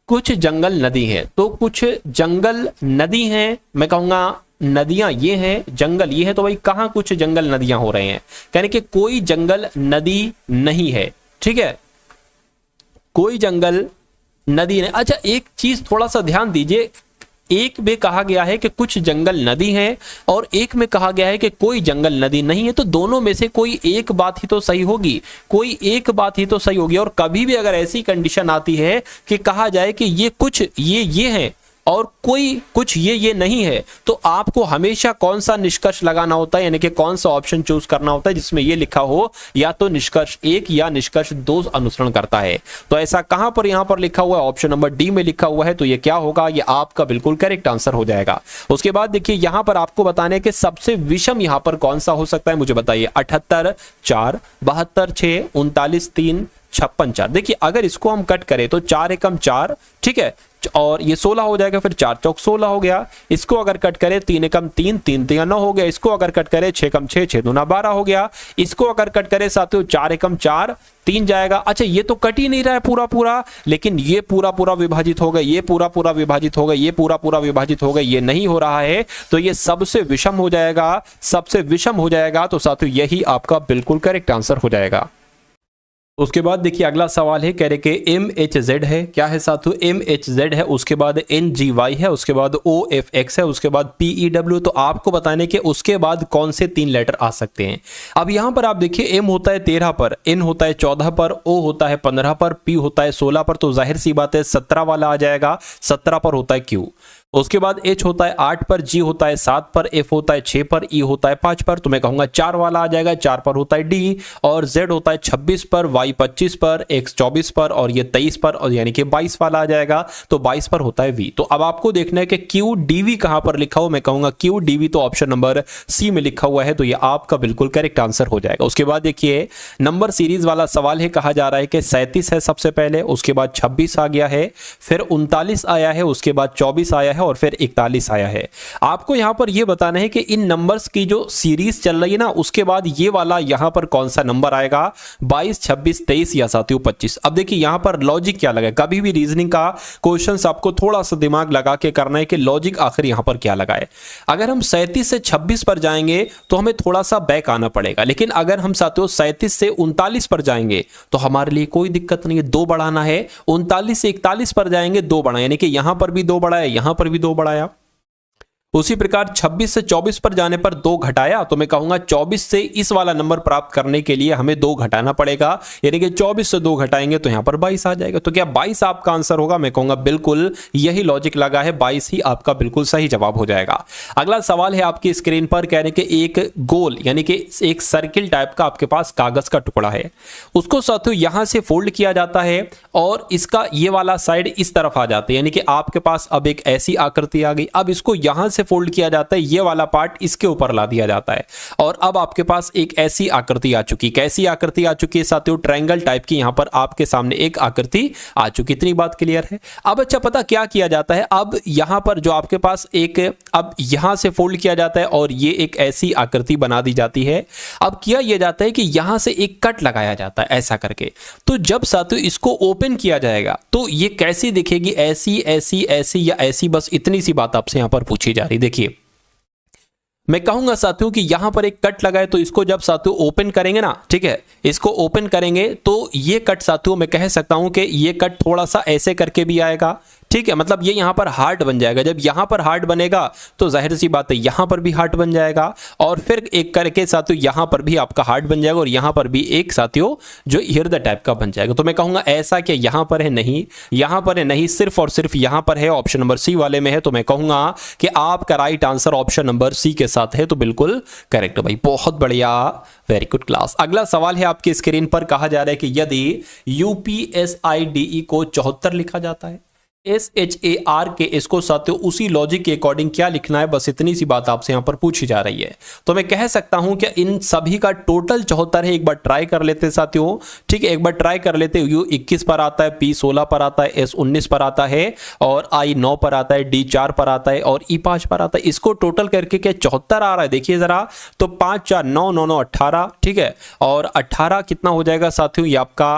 कुछ जंगल नदी है, तो कुछ जंगल नदी हैं, मैं कहूंगा नदियां ये हैं, जंगल ये है, तो भाई कहां कुछ जंगल नदियां हो रहे हैं? कहने कि कोई जंगल नदी नहीं है, ठीक है, कोई जंगल नदी नहीं। अच्छा एक चीज थोड़ा सा ध्यान दीजिए, एक में कहा गया है कि कुछ जंगल नदी हैं और एक में कहा गया है कि कोई जंगल नदी नहीं है, तो दोनों में से कोई एक बात ही तो सही होगी, कोई एक बात ही तो सही होगी। और कभी भी अगर ऐसी कंडीशन आती है कि कहा जाए कि ये कुछ ये हैं, और कोई कुछ ये नहीं है, तो आपको हमेशा कौन सा निष्कर्ष लगाना होता है, यानी कि कौन सा ऑप्शन चूज करना होता है जिसमें ये लिखा हो या तो निष्कर्ष 1 या निष्कर्ष 2 अनुसरण करता है। तो ऐसा कहां पर यहां पर लिखा हुआ है, ऑप्शन नंबर डी में लिखा हुआ है, तो ये क्या होगा, ये आपका बिल्कुल करेक्ट आंसर हो जाएगा। उसके बाद देखिए यहां पर आपको बताने के सबसे विषम यहां पर कौन सा हो सकता है, मुझे बताइए। 78 4, 72 6, 39 3, 56 4। देखिए अगर इसको हम कट करें तो 4 एकम 4, ठीक है, और ये 16 हो जाएगा, फिर 4 चौक 16 हो गया। इसको अगर कट करें 3 एकम 3, 3 तिया 9 हो गया। इसको अगर कट करें 6 एकम 6, 6 दूना 12 हो गया। इसको अगर कट करें साथियों 4 एकम 4, 3 जाएगा। अच्छा ये तो कट ही नहीं रहा है पूरा पूरा, लेकिन ये पूरा पूरा विभाजित हो गया, ये पूरा पूरा विभाजित हो गया, ये पूरा पूरा विभाजित हो गया, ये नहीं हो रहा है, तो ये सबसे विषम हो जाएगा, सबसे विषम हो जाएगा। तो साथियों यही आपका बिल्कुल करेक्ट आंसर हो जाएगा। उसके बाद देखिए अगला सवाल है, कह रहे कि MHZ है, क्या है साथियों, MHZ है, उसके बाद NGY है, उसके बाद OFX है, उसके बाद PEW। तो आपको बताने के उसके बाद कौन से 3 लेटर आ सकते हैं। अब यहां पर आप देखिए M होता है 13 पर, N होता है 14 पर, O होता है 15 पर, P होता है 16 पर, तो जाहिर सी बात है 17 वाला आ जाएगा, 17 पर होता है Q। उसके बाद H होता है 8 पर, G होता है 7 पर, F होता है 6 पर, E होता है 5 पर, तो मैं कहूंगा 4 वाला आ जाएगा, 4 पर होता है D, और Z होता है 26 पर, Y 25 पर, X 24 पर, और ये 23 पर, और यानी कि 22 वाला आ जाएगा, तो 22 पर होता है V। तो अब आपको देखना है कि QDV कहां पर लिखा हो, मैं कहूंगा QDV तो ऑप्शन नंबर C में लिखा हुआ है, तो ये आपका बिल्कुल करेक्ट आंसर हो जाएगा। उसके बाद देखिए नंबर सीरीज वाला सवाल है, कहा जा रहा है कि 37 है सबसे पहले, उसके बाद 26 आ गया है, फिर 39 आया है, उसके बाद 24 आया है, और फिर 41 आया है। आपको यहां पर यह बताना है कि इन नंबर्स की जो सीरीज चल रही है ना, उसके बाद ये वाला यहां पर कौन सा नंबर आएगा, 22 26 23 या साथियों 25। अब देखिए यहां पर लॉजिक क्या लगा, कभी भी रीजनिंग का क्वेश्चंस आपको थोड़ा सा दिमाग लगा के करना है कि लॉजिक आखिर यहां पर क्या लगा है। अगर हम 37 से 26 पर जाएंगे तो हमें थोड़ा सा बैक आना पड़ेगा, लेकिन अगर हम साथियों 37 से 39 पर जाएंगे तो हमारे लिए कोई दिक्कत नहीं है, 2 बढ़ाना है। 39 से 41 पर जाएंगे 2 बढ़ा, यानी कि यहां पर भी 2 बढ़ाया, यहां पर भी 2 बढ़ाया। उसी प्रकार 26 से 24 पर जाने पर 2 घटाया, तो मैं कहूंगा 24 से इस वाला नंबर प्राप्त करने के लिए हमें 2 घटाना पड़ेगा, यानी कि 24 से 2 घटाएंगे तो यहां पर 22 आ जाएगा। तो क्या 22 आपका आंसर होगा, मैं कहूंगा बिल्कुल यही लॉजिक लगा है, 22 ही आपका बिल्कुल सही जवाब हो जाएगा। अगला सवाल है आपकी स्क्रीन पर, कह रहे हैं कि एक गोल यानी कि एक सर्किल टाइप का आपके पास कागज का टुकड़ा है, उसको साथियों यहां से फोल्ड किया जाता है और इसका ये वाला साइड इस तरफ आ जाता है, यानी कि आपके पास अब एक ऐसी आकृति आ गई। अब इसको यहां से फोल्ड किया जाता है, ये वाला पार्ट इसके ऊपर ला दिया जाता है, और अब आपके पास एक ऐसी आकृति आ चुकी। कैसी आकृति आ चुकी है साथियों, ट्रायंगल टाइप की। यहां पर आपके सामने एक आकृति आ चुकी, इतनी बात क्लियर है। अब अच्छा पता क्या किया जाता है, अब यहां पर जो आपके पास एक, अब यहां से फोल्ड किया जाता है और ये एक ऐसी आकृति बना दी जाती है। अब किया यह जाता है कि यहां से एक कट लगाया जाता है ऐसा करके, तो जब साथियों इसको ओपन किया जाएगा तो ये कैसी दिखेगी, ऐसी ऐसी ऐसी या ऐसी, बस इतनी सी बात आपसे यहां पर पूछी जा रही। देखिए मैं कहूंगा साथियों कि यहां पर एक कट लगाए, तो इसको जब साथियों ओपन करेंगे ना, ठीक है, इसको ओपन करेंगे तो ये कट साथियों मैं कह सकता हूं कि ये कट थोड़ा सा ऐसे करके भी आएगा, ठीक है, मतलब ये यहां पर हार्ट बन जाएगा। जब यहां पर हार्ट बनेगा तो जाहिर सी बात है यहां पर भी हार्ट बन जाएगा, और फिर एक करके साथियों यहां पर भी आपका हार्ट बन जाएगा, और यहां पर भी एक साथियों जो हृदय टाइप का बन जाएगा। तो मैं कहूंगा ऐसा कि यहां पर है नहीं, यहां पर है नहीं, सिर्फ और सिर्फ यहां पर है, ऑप्शन नंबर सी वाले में है। तो मैं कहूंगा कि आपका right answer option number C के साथ है, तो बिल्कुल करेक्ट भाई, बहुत बढ़िया, वेरी गुड क्लास। अगला सवाल है आपकी स्क्रीन पर, कहा जा रहा है कि यदि UPSIDE को 74 लिखा जाता है, SHAR के इसको साथियों उसी लॉजिक के अकॉर्डिंग क्या लिखना है, बस इतनी सी बात आपसे यहां पर पूछी जा रही है। तो मैं कह सकता हूं कि इन सभी का टोटल 74 है। एक बार ट्राई कर लेते साथियों, ठीक है, एक बार ट्राई कर लेते। U 21 पर आता है, P 16 पर आता है, S 19 पर आता है, और I 9 पर आता है, D 4 पर आता है, और E 5 पर आता है। इसको टोटल करके क्या 74 आ रहा है, देखिए जरा, तो 5 4 9 9 9 18, ठीक है, और 18 कितना हो जाएगा साथियों, ये आपका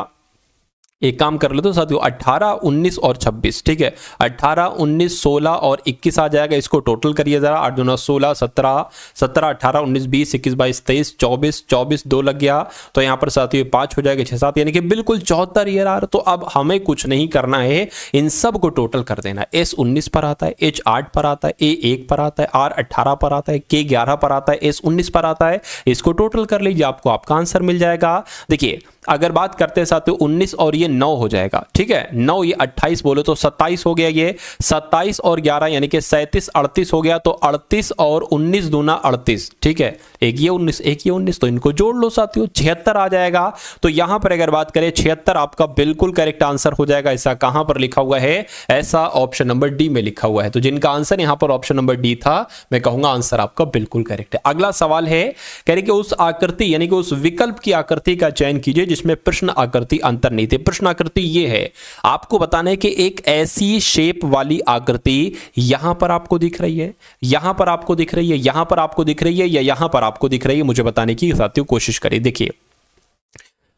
एक काम कर लेते हो साथियों, 18 19 और 26, ठीक है, 18 19 16 और 21 आ जाएगा। इसको टोटल करिए जरा, 8 2 16 17 17 18 19 20 21 22 23 24 24 2 लग गया, तो यहाँ पर साथियों 5 हो जाएगा, 6 7, यानी कि बिल्कुल 74 ईयर आ रहा। तो अब हमें कुछ नहीं करना है, इन सब को टोटल कर देना है। S 19 पर आता है, H 8 पर आता है, A 1 पर आता है, R 18 पर आता है, K 11 पर आता है, S 19 पर आता है। इसको टोटल कर लीजिए, आपको आपका आंसर मिल जाएगा। देखिए अगर बात करते हैं साथियों 19 और ये 9 हो जाएगा, ठीक है, 9 ये 28 बोले तो 27 हो गया, ये 27 और 11 यानी कि 37 38 हो गया, तो 38 और 19 दूना 38, ठीक है, एक ये 19 एक ये 19, तो इनको जोड़ लो साथियों, 76 आ जाएगा। तो यहां पर अगर बात करें 76 आपका बिल्कुल करेक्ट आंसर हो जाएगा। ऐसा कहां पर लिखा हुआ है? ऐसा ऑप्शन नंबर डी में लिखा हुआ है। तो जिनका आंसर यहां पर ऑप्शन नंबर डी था, मैं कहूंगा आंसर आपका बिल्कुल करेक्ट है। अगला सवाल है, कह रहे कि उस आकृति यानी कि उस विकल्प की आकृति का चयन कीजिए जिसमें प्रश्न आकृति अंतर्निहित है। प्रश्न आकृति ये है, आपको बताना है कि एक ऐसी शेप वाली आकृति यहां पर आपको दिख रही है, यहां पर आपको दिख रही है, यहां पर आपको दिख रही है, या यहां पर आपको दिख रही है, मुझे बताने की साथियों कोशिश करिए। देखिए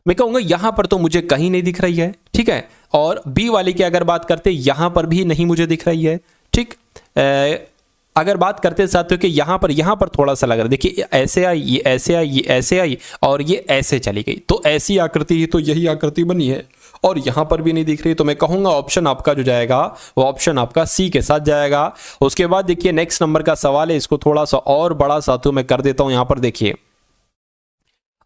मैं कहूंगा यहां पर तो मुझे कहीं नहीं दिख रही है, ठीक है, और बी वाली की अगर बात करते यहां पर भी नहीं मुझे दिख रही है, ठीक। अगर बात करते साथियों कि यहां पर थोड़ा सा लग रहा है, देखिए ऐसे आई, ये ऐसे आई, ये ऐसे आई और ये ऐसे चली गई, तो ऐसी आकृति ही तो यही आकृति बनी है, और यहां पर भी नहीं दिख रही। तो मैं कहूंगा ऑप्शन आपका जो जाएगा वो ऑप्शन आपका सी के साथ जाएगा। उसके बाद देखिए नेक्स्ट नंबर का सवाल है, इसको थोड़ा सा और बड़ा साथियों मैं कर देता हूं। यहां पर देखिए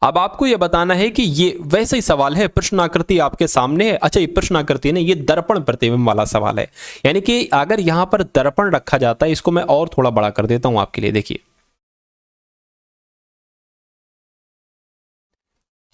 अब आपको यह बताना है कि ये वैसे ही सवाल है, प्रश्न आकृति आपके सामने है। अच्छा ये प्रश्न आकृति नहीं, ये दर्पण प्रतिबिंब वाला सवाल है, यानी कि अगर यहां पर दर्पण रखा जाता है, इसको मैं और थोड़ा बड़ा कर देता हूं आपके लिए, देखिए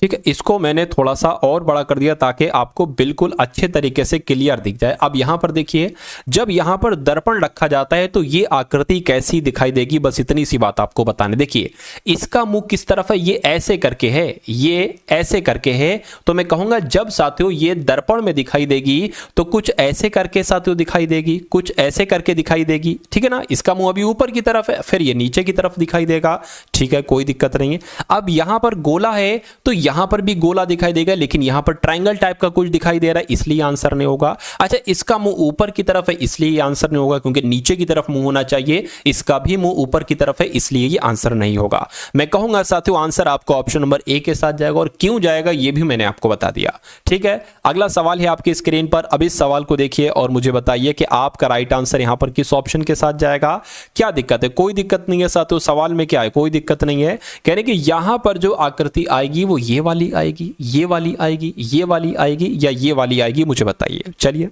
ठीक है, इसको मैंने थोड़ा सा और बड़ा कर दिया ताकि आपको बिल्कुल अच्छे तरीके से क्लियर दिख जाए। अब यहां पर देखिए, जब यहां पर दर्पण रखा जाता है तो ये आकृति कैसी दिखाई देगी, बस इतनी सी बात आपको बताने। देखिए इसका मुंह किस तरफ है, ये ऐसे करके है, ये ऐसे करके है, तो मैं कहूंगा जब साथियों ये दर्पण में दिखाई देगी तो कुछ ऐसे करके साथियों दिखाई देगी, कुछ ऐसे करके दिखाई देगी, ठीक है ना। इसका मुंह अभी ऊपर की तरफ है, फिर ये नीचे की तरफ दिखाई देगा, ठीक है, कोई दिक्कत नहीं है। अब यहां पर गोला है तो यहां पर भी गोला दिखाई देगा, लेकिन यहां पर ट्रायंगल टाइप का कुछ दिखाई दे रहा है, इसलिए आंसर नहीं होगा। अच्छा इसका मुंह ऊपर की तरफ है, इसलिए आंसर नहीं होगा, क्योंकि नीचे की तरफ मुंह होना चाहिए, इसका भी मुंह ऊपर की तरफ है, इसलिए ये आंसर नहीं होगा। मैं कहूंगा साथियों आंसर आपको ऑप्शन नंबर ए के साथ जाएगा, और क्यों जाएगा ये भी मैंने आपको बता दिया, ठीक है। अगला सवाल है आपकी स्क्रीन पर, अब इस सवाल को देखिए और मुझे बताइए कि आपका राइट आंसर यहां पर किस ऑप्शन के साथ जाएगा। क्या दिक्कत है? कोई दिक्कत नहीं है साथियों, सवाल में क्या है, कोई दिक्कत नहीं है। कहने कि यहां पर जो आकृति आएगी वो ये वाली आएगी, ये वाली आएगी, ये वाली आएगी, या ये वाली आएगी, मुझे बताइए। चलिए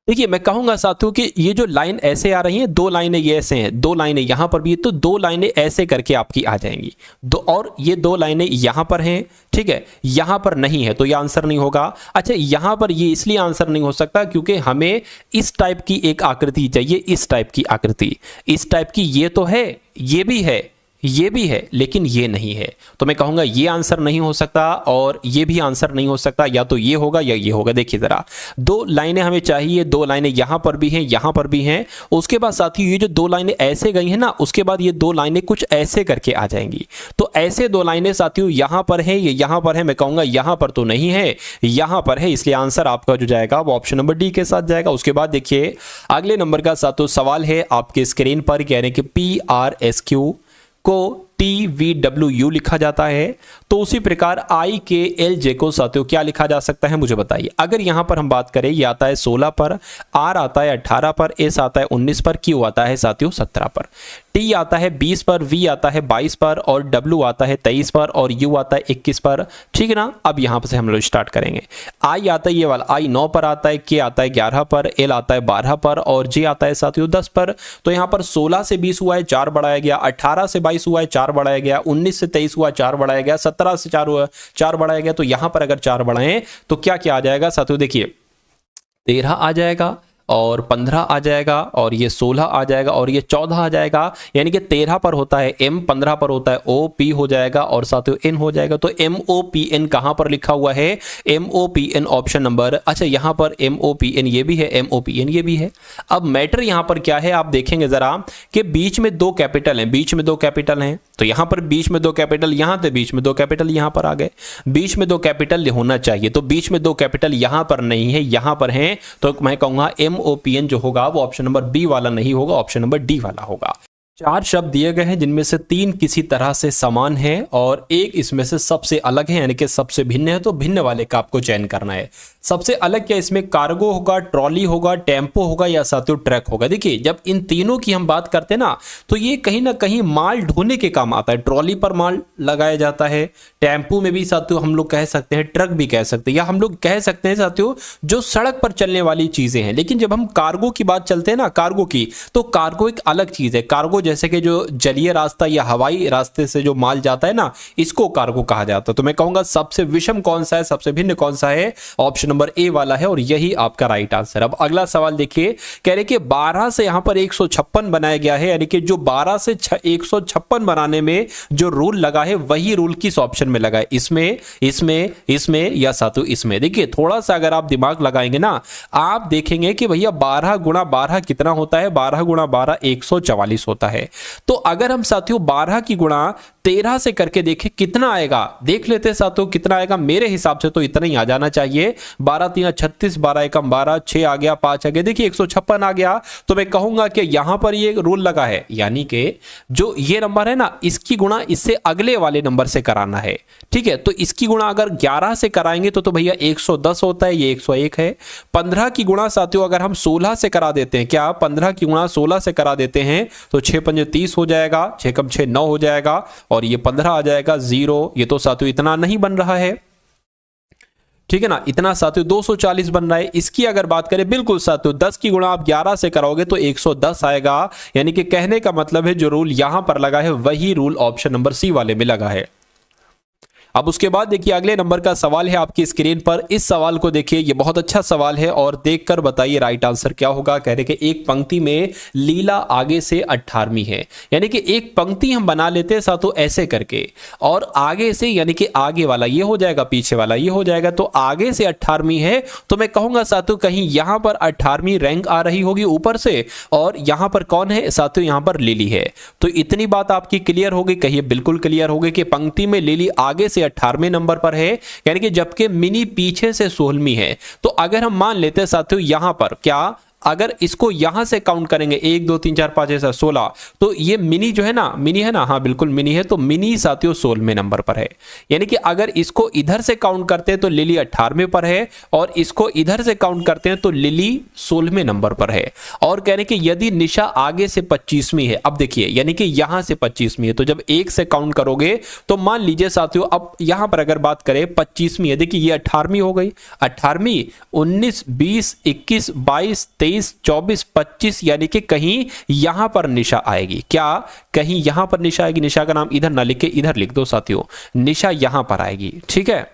देखिए मैं कहूंगा साथियों कि ये जो लाइन ऐसे आ रही हैं, दो लाइनें ये ऐसे हैं, दो लाइनें यहां पर भी है, तो दो लाइनें ऐसे करके आपकी आ जाएंगी, दो, और ये दो लाइनें यहां पर हैं, ठीक है, यहां पर नहीं है तो ये आंसर नहीं होगा। अच्छा यहां पर ये इसलिए आंसर नहीं हो सकता क्योंकि हमें इस टाइप की एक आकृति चाहिए, इस टाइप की आकृति, इस टाइप की, ये तो है, ये भी है, ये भी है, लेकिन ये नहीं है, तो मैं कहूंगा ये आंसर नहीं हो सकता, और ये भी आंसर नहीं हो सकता, या तो ये होगा या ये होगा। देखिए जरा, दो लाइनें हमें चाहिए, दो लाइनें यहां पर भी हैं, यहां पर भी हैं, उसके बाद साथियों ये जो दो लाइनें ऐसे गई हैं ना, उसके बाद ये दो लाइनें कुछ ऐसे करके आ जाएंगी, तो ऐसे दो लाइनें साथियों यहां पर है, ये यहां पर है, मैं कहूंगा यहां पर तो नहीं है, यहां पर है, इसलिए आंसर आपका जो जाएगा वो ऑप्शन नंबर डी के साथ जाएगा। उसके बाद देखिए अगले नंबर का साथियों सवाल है आपके स्क्रीन पर, कह रहे हैं कि PRSQ को TVWU लिखा जाता है, तो उसी प्रकार IKLJ को साथियों क्या लिखा जा सकता है, मुझे बताइए। अगर यहां पर हम बात करें, ये आता है 16 पर, R आता है 18 पर, S आता है 19 पर, Q आता है साथियों 17 पर, T आता है 20 पर, V आता है 22 पर, और W आता है 23 पर, और U आता है 21 पर, ठीक है ना। अब यहां से हम लोग स्टार्ट करेंगे। I आता है ये वाला, I 9 पर आता है, K आता है 11 पर, L आता है 12 पर, और J आता है साथियों 10 पर। तो यहां पर 16 से 20 हुआ है 4 बढ़ाया गया, 18 से 22 हुआ है 4 बढ़ाया गया, 19 से 23 हुआ 4 बढ़ाया गया, 17 से 4 हुआ 4 बढ़ाया गया। तो यहां पर अगर 4 बढ़ाएं तो क्या क्या आ जाएगा साथियों, देखिए 13 आ जाएगा, और 15 आ जाएगा, और ये 16 आ जाएगा, और ये 14 आ जाएगा। यानी कि 13 पर होता है M, 15 पर होता है OP हो जाएगा, और साथियों N हो जाएगा। तो MOPN कहां पर लिखा हुआ है, MOPN ऑप्शन नंबर, अच्छा यहां पर MOPN ये भी है, MOPN ये भी है। अब मैटर यहां पर क्या है, आप देखेंगे जरा कि बीच में दो कैपिटल हैं, बीच में दो कैपिटल हैं, तो यहां पर बीच में दो कैपिटल, यहां थे बीच में दो कैपिटल, यहां पर आ गए, बीच में दो कैपिटल होना चाहिए, तो बीच में दो कैपिटल यहां पर नहीं है, यहां पर हैं, तो मैं कहूंगा MOPN जो होगा वो ऑप्शन नंबर बी वाला नहीं होगा, ऑप्शन नंबर डी वाला होगा। चार शब्द दिए गए हैं जिनमें से तीन किसी तरह से समान है और एक इसमें से सबसे अलग है, यानी कि सबसे भिन्न है। तो भिन्न वाले का आपको चयन करना है। सबसे अलग क्या इसमें कार्गो होगा, ट्रॉली होगा, टेम्पो होगा या साथियों ट्रक होगा। देखिए जब इन तीनों की हम बात करते हैं ना तो ये कहीं ना कहीं माल ढोने के काम आता है। ट्रॉली पर माल लगाया जाता है, टेम्पो में भी साथियों हम लोग कह सकते हैं, ट्रक भी कह सकते हैं, या हम लोग कह सकते हैं साथियों जो सड़क पर चलने वाली चीजें हैं। लेकिन जब हम कार्गो की बात चलते हैं ना, कार्गो की, तो कार्गो एक अलग चीज है। कार्गो जैसे कि जो जलीय रास्ता या हवाई रास्ते से जो माल जाता है ना, इसको कार्गो कहा जाता है। तो मैं कहूंगा सबसे विषम कौन सा है, सबसे भिन्न कौन सा है, ऑप्शन नंबर ए वाला है और यही आपका राइट आंसर। अब अगला सवाल देखिए, कह रहे कि 12 से यहां पर 156 बनाया गया है, यानी कि जो 12 से 156 बनाने में जो रूल लगा है वही रूल किस ऑप्शन में लगा है, इसमें, इसमें, इसमें या साथियों इसमें। देखिए थोड़ा सा अगर आप दिमाग लगाएंगे ना, आप देखेंगे कि भैया 12 गुणा 12 कितना होता है, 12 गुणा 12 144 होता है। तो अगर हम साथियों 12 की गुणा 13 से करके देखें कितना आएगा, देख लेते हैं साथियों कितना आएगा। मेरे हिसाब से तो इतना ही आ जाना चाहिए, 12 3 36, 12 एकम 12, 6 आ गया, 5 आ गया, देखिए 156 आ गया। तो मैं कहूंगा कि यहां पर ये रूल लगा है, यानी कि जो ये नंबर है ना, इसकी गुणा इससे अगले वाले नंबर से कराना है। ठीक है, तो इसकी गुणा अगर 11 से कराएंगे तो भैया 110 होता है, ये 101 है। 15 की गुणा साथियों अगर हम 16 से करा देते हैं, क्या 15 की गुणा 16 से करा देते हैं तो 6 5 30 हो जाएगा, 6 कम 6 9 हो जाएगा और ये 15 आ जाएगा 0। ये तो साथियों इतना नहीं बन रहा है, ठीक है ना, इतना साथियों 240 बन रहा है। इसकी अगर बात करें बिल्कुल साथियों 10 की गुणा आप 11 से कराओगे तो 110 आएगा। यानी कि कहने का मतलब है जो रूल यहां पर लगा है वही रूल ऑप्शन नंबर सी वाले में लगा है। अब उसके बाद देखिए अगले नंबर का सवाल है आपकी स्क्रीन पर। इस सवाल को देखिए, ये बहुत अच्छा सवाल है और देखकर बताइए राइट आंसर क्या होगा। कह रहे कि एक पंक्ति में लीला आगे से 18वीं है, यानी कि एक पंक्ति हम बना लेते हैं साथों ऐसे करके, और आगे से यानी कि आगे वाला ये हो जाएगा, पीछे वाला ये हो जाएगा, तो आगे से 18वीं है। तो मैं कहूंगा साथियों कहीं यहां पर 18वीं रैंक आ रही होगी ऊपर से, और यहां पर कौन है साथियों, यहां पर लिली है। तो इतनी बात आपकी क्लियर होगी, कहिए बिल्कुल क्लियर होगी कि पंक्ति में लिली आगे से 18वें नंबर पर है, यानी कि जबकि मिनी पीछे से 16वीं है। तो अगर हम मान लेते हैं साथियों यहां पर क्या, अगर इसको यहां से काउंट करेंगे 1 2 3 4 5 6 16, तो ये मिनी जो है ना, मिनी है ना, हाँ बिल्कुल मिनी है, तो मिनी साथियों 16वें नंबर पर है। यानी कि अगर इसको इधर से काउंट करते हैं तो लिली 18वें पर है, और इसको इधर से काउंट करते हैं तो लिली 16वें नंबर पर है। और कहने कि यदि निशा आगे से 25वीं है, अब देखिए यानी कि यहां से 25वीं है, तो जब 1 से काउंट करोगे तो मान लीजिए साथियों अब यहां पर अगर बात करें 25वीं है, देखिए ये 18वीं हो गई, 18वीं 19 20 21 22 23 24 25, यानी कि कहीं यहां पर निशा आएगी। क्या कहीं यहां पर निशा आएगी? निशा का नाम इधर ना लिख के इधर लिख दो साथियों, निशा यहां पर आएगी। ठीक है,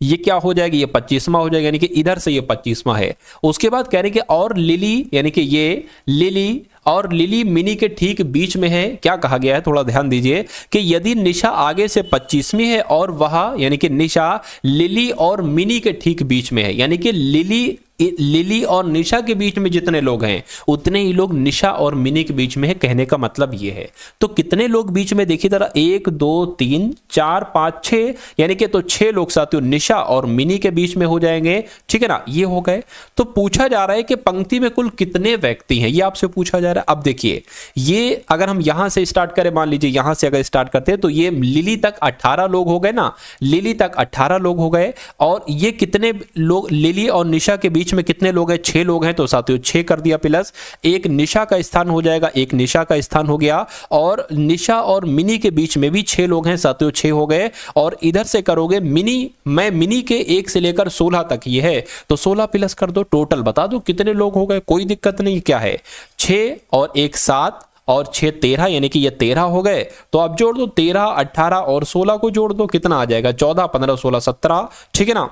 ये क्या हो जाएगी, ये 25वां हो जाएगा, यानी कि इधर से ये 25वां है। उसके बाद कह रहे कि और लिली, यानी कि ये लिली और लिली मिनी के ठीक बीच में है। क्या कहा गया है, थोड़ा ध्यान दीजिए कि यदि निशा आगे से 25वीं है और वह यानी कि निशा लिली और मिनी के ठीक बीच में है, यानी कि लिली और निशा के बीच में जितने लोग हैं उतने ही लोग निशा और मिनी के बीच में है। कहने का मतलब ये है, तो कितने लोग बीच में देखिए जरा, 1 2 3 4 5 6, यानी कि तो 6 लोग साथियों निशा और मिनी के बीच में हो जाएंगे। ठीक है ना, ये हो गए। तो पूछा जा रहा है कि पंक्ति में कुल कितने व्यक्ति हैं, ये आपसे पूछा जा रहा है। अब देखिए ये अगर हम यहां से स्टार्ट करें, मान लीजिए यहां से अगर स्टार्ट करते हैं तो ये लिली तक 18 लोग हो गए ना, लिली तक 18 लोग हो गए। और ये कितने लोग लिली और निशा के बीच में कितने लोग हैं, 6 लोग हैं, तो साथियों 6 कर दिया, प्लस एक निशा का स्थान हो जाएगा, एक निशा का स्थान हो गया, और निशा और मिनी के बीच में भी 6 लोग हैं साथियों, 6 हो गए। और इधर से करोगे मिनी, मैं मिनी के 1 से लेकर 16 तक ये है, तो 16 प्लस कर दो, टोटल बता दो कितने लोग हो गए, कोई दिक्कत नहीं। क्या है 6 और 1 7 और 6 13, यानी कि ये 13 हो गए। तो अब जोड़ दो 13 18 और 16 को जोड़ दो, कितना आ जाएगा 14 15 16 17। ठीक है ना,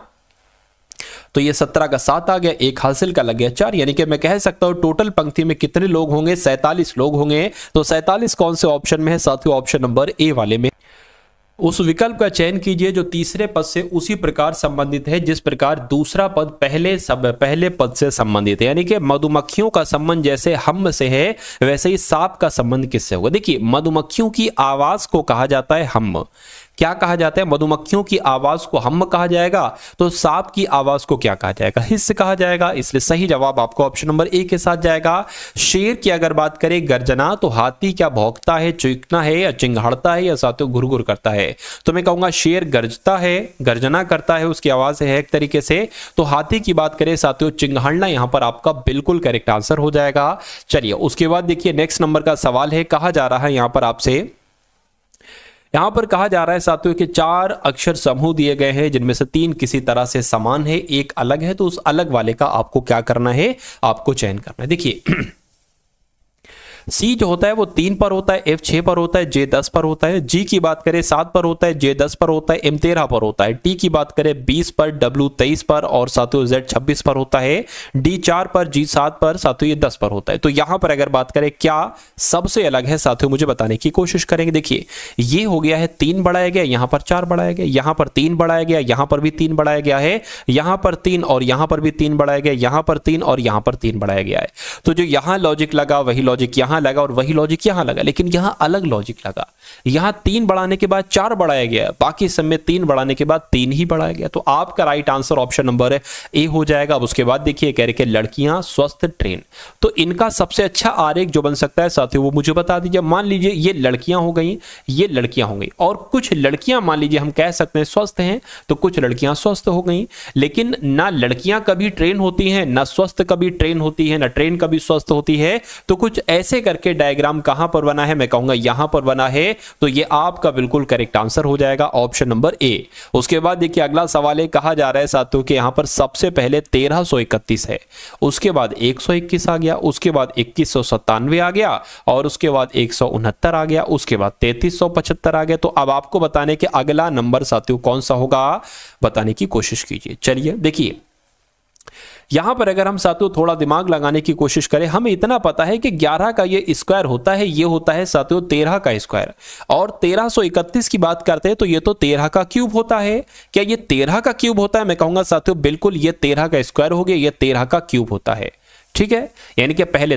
तो ये 17 का 7 आ गया, 1 हासिल का लग गया 4, यानी कि मैं कह सकता हूं टोटल पंक्ति में कितने लोग होंगे, 47 लोग होंगे। तो 47 कौन से ऑप्शन में है साथियों, ऑप्शन नंबर ए वाले में। उस विकल्प का चयन कीजिए जो तीसरे पद से उसी प्रकार संबंधित है जिस प्रकार दूसरा पद पहले पद से संबंधित है। यानी कि मधुमक्खियों का संबंध जैसे हम से है, वैसे ही सांप का संबंध किससे होगा। देखिए मधुमक्खियों की आवाज को कहा जाता है हम, क्या कहा जाता है? मधुमक्खियों की आवाज को हम कहा जाएगा, तो सांप की आवाज को क्या कहा जाएगा? हिस्स कहा जाएगा। इसलिए सही जवाब आपको ऑप्शन नंबर ए के साथ जाएगा। शेर की अगर बात करें गर्जना, तो हाथी क्या भौंकता है, चीखना है या चिंघाड़ता है या साथियों घुरघुर करता है? तो मैं कहूंगा शेर गर्जता है, गर्जना करता है, उसकी आवाज है एक तरीके से। तो हाथी की बात करें साथियों चिंघाड़ना यहां पर आपका बिल्कुल करेक्ट आंसर हो जाएगा। चलिए उसके बाद देखिए नेक्स्ट नंबर का सवाल है, कहा जा रहा है यहां पर आपसे, यहां पर कहा जा रहा है साथियों कि 4 अक्षर समूह दिए गए हैं जिनमें से 3 किसी तरह से समान है, एक अलग है, तो उस अलग वाले का आपको क्या करना है? आपको चयन करना है। देखिए सी जो होता है वो 3 पर होता है, एफ 6 पर होता है, जे 10 पर होता है, जी की बात करें 7 पर होता है, जे 10 पर होता है, एम 13 पर होता है, टी की बात करें 20 पर, डब्ल्यू 23 पर और साथियों जेड 26 पर होता है, डी 4 पर, जी 7 पर, साथियों ये 10 पर होता है। तो यहां पर अगर बात करें क्या सबसे अलग है साथियों, मुझे बताने की कोशिश करेंगे। देखिए ये हो गया है 3 बढ़ाया गया, यहां पर 4 बढ़ाया गया, यहां पर 3 बढ़ाया गया, यहां पर भी 3 बढ़ाया गया है, यहां पर 3 और यहां पर भी 3 बढ़ाया गया, यहां पर 3 और यहां पर 3 बढ़ाया गया है। तो जो यहां लॉजिक लगा वही लॉजिक यहां लगा और वही लॉजिक यहां लगा, लेकिन यहां अलग लॉजिक लगा। यहां 3 बढ़ाने के बाद 4 बढ़ाया गया, बाकी सब में 3 बढ़ाने के बाद 3 ही बढ़ाया गया। तो आपका right answer option number A हो जाएगा। अब उसके बाद देखिए कह रहे कि लड़कियां स्वस्थ ट्रेन, तो इनका सबसे अच्छा आरेख जो बन सकता है साथियों वो मुझे बता दीजिए। मान लीजिए ये लड़कियां हो गई, ये लड़कियां हो गई और कुछ लड़कियां मान लीजिए हम कह सकते हैं स्वस्थ हैं, तो कुछ लड़कियां स्वस्थ हो गई। लेकिन ना लड़कियां कभी ट्रेन होती हैं, ना स्वस्थ कभी ट्रेन होती है, ना ट्रेन कभी स्वस्थ होती है। तो कुछ ऐसे करके डायग्राम कहां पर बना है? मैं कहूंगा यहां पर बना है। तो ये आपका बिल्कुल करेक्ट आंसर हो जाएगा ऑप्शन नंबर ए। उसके बाद देखिए अगला सवाल है, कहा जा रहा है साथियों कि यहां पर सबसे पहले 1331 है, उसके बाद 121 आ गया, उसके बाद 2197 आ गया और उसके बाद 169 आ गया, उसके बाद 3375 आ गया। तो अब आपको बताने के अगला नंबर साथियों कौन सा होगा, बताने की कोशिश कीजिए। चलिए देखिए यहां पर अगर हम साथियों थोड़ा दिमाग लगाने की कोशिश करें, हमें इतना पता है कि 11 का ये स्क्वायर होता है, ये होता है साथियों 13 का स्क्वायर, और 1331 की बात करते हैं तो ये तो 13 का क्यूब होता है। क्या ये 13 का क्यूब होता है? मैं कहूंगा साथियों बिल्कुल ये 13 का स्क्वायर हो गया, ये 13 का क्यूब होता है। ठीक है, यानी कि पहले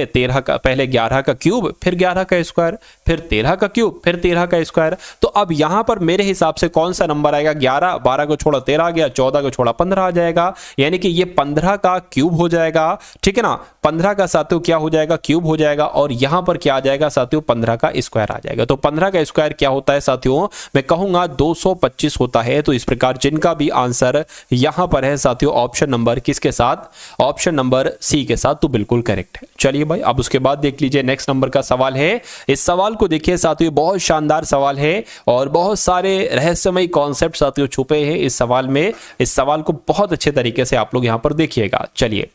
11 का क्यूब, फिर 11 का स्क्वायर, फिर 13 का क्यूब, फिर 13 का स्क्वायर। तो अब यहां पर मेरे हिसाब से कौन सा नंबर आएगा? 11, 12 को छोड़ा 13 आ गया, 14 को छोड़ा 15 आ जाएगा, यानी कि ये 15 का क्यूब हो जाएगा। ठीक है ना, 15 का साथियों क्या हो जाएगा? क्यूब हो जाएगा। और यहां पर क्या आ जाएगा साथियों? 15 का स्क्वायर आ जाएगा। तो 15 का स्क्वायर क्या होता है साथियों? मैं कहूंगा 225 होता है। तो इस प्रकार जिनका भी आंसर यहां पर है साथियों ऑप्शन नंबर किसके साथ? ऑप्शन नंबर सी के साथ, तो बिल्कुल करेक्ट है। चलिए भाई अब उसके बाद देख लीजिए नेक्स्ट नंबर का सवाल है। इस सवाल को देखिए साथियों, बहुत शानदार सवाल है और बहुत सारे रहस्यमय कॉन्सेप्ट साथियों छुपे हैं इस सवाल में। इस सवाल को बहुत अच्छे तरीके से आप लोग यहां पर देखिएगा। चलिए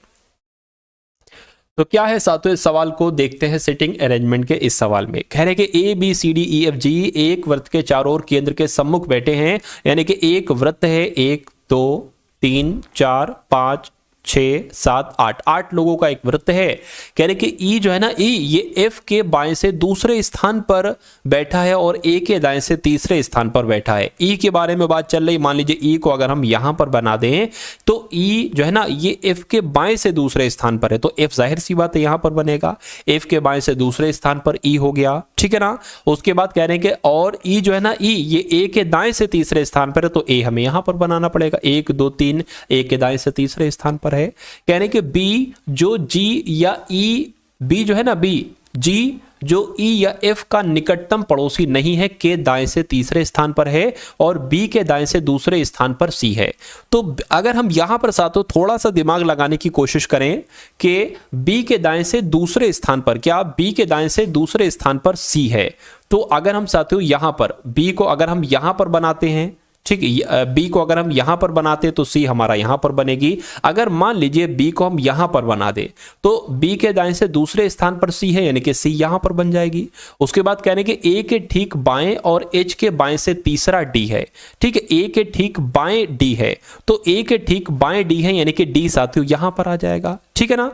तो क्या है साथियों, इस सवाल को देखते हैं सिटिंग अरेंजमेंट के। इस सवाल में कह रहे कि A B C D E F G एक वृत्त के चारों ओर केंद्र के सम्मुख बैठे हैं, यानी कि एक वृत्त है, 1 2 3 4 5 6 7 8 लोगों का एक वृत्त है। कह रहे कि ई जो है ना, ई ये एफ के बाएं से दूसरे स्थान पर बैठा है और ए के दाएं से तीसरे स्थान पर बैठा है। ई के बारे में बात चल रही, मान लीजिए ई को अगर हम यहां पर बना दें तो ई जो है ना ये एफ के बाएं से दूसरे स्थान पर है, तो एफ जाहिर सी बात है यहां पर बनेगा। एफ के बाएं से दूसरे स्थान पर ई हो गया, ठीक है ना। उसके बाद कह रहे हैं कि और ई जो है ना, ई ये ए के दाएं से तीसरे स्थान पर है, तो ए हमें यहां पर बनाना पड़ेगा। 1 2 3 ए के दाएं से तीसरे स्थान पर है। कहने के बी जो जी या ई, बी जो है ना, बी जी जो ई या एफ का निकटतम पड़ोसी नहीं है, के दाएं से तीसरे स्थान पर है और बी के दाएं से दूसरे स्थान पर सी है। तो अगर हम यहां पर साथों थोड़ा सा दिमाग लगाने की कोशिश करें कि बी के दाएं से दूसरे स्थान पर, क्या बी के दाएं से दूसरे स्थान पर सी है, तो अगर हम साथियों यहां पर बी को अगर हम यहां पर बनाते हैं, ठीक है, बी को अगर हम यहां पर बनाते हैं तो सी हमारा यहां पर बनेगी। अगर मान लीजिए बी को हम यहां पर बना दे तो बी के दाएं से दूसरे स्थान पर सी है, यानी कि सी यहां पर बन जाएगी। उसके बाद कहने के ए के ठीक बाएं और एच के बाएं से तीसरा डी है, ठीक है, ए के ठीक बाएं डी है, तो ए के ठीक बाएं डी है, यानी कि डी साथियों यहां पर आ जाएगा, ठीक है ना।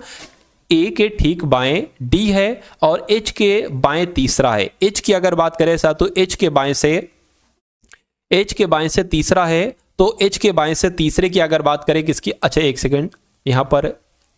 ए के ठीक बाएं डी है और एच के बाएं तीसरा है। एच की अगर बात करें साथियों, एच के बाएं से तीसरा है, तो एच के बाएं से तीसरे की अगर बात करें किसकी, अच्छा एक सेकंड, यहां पर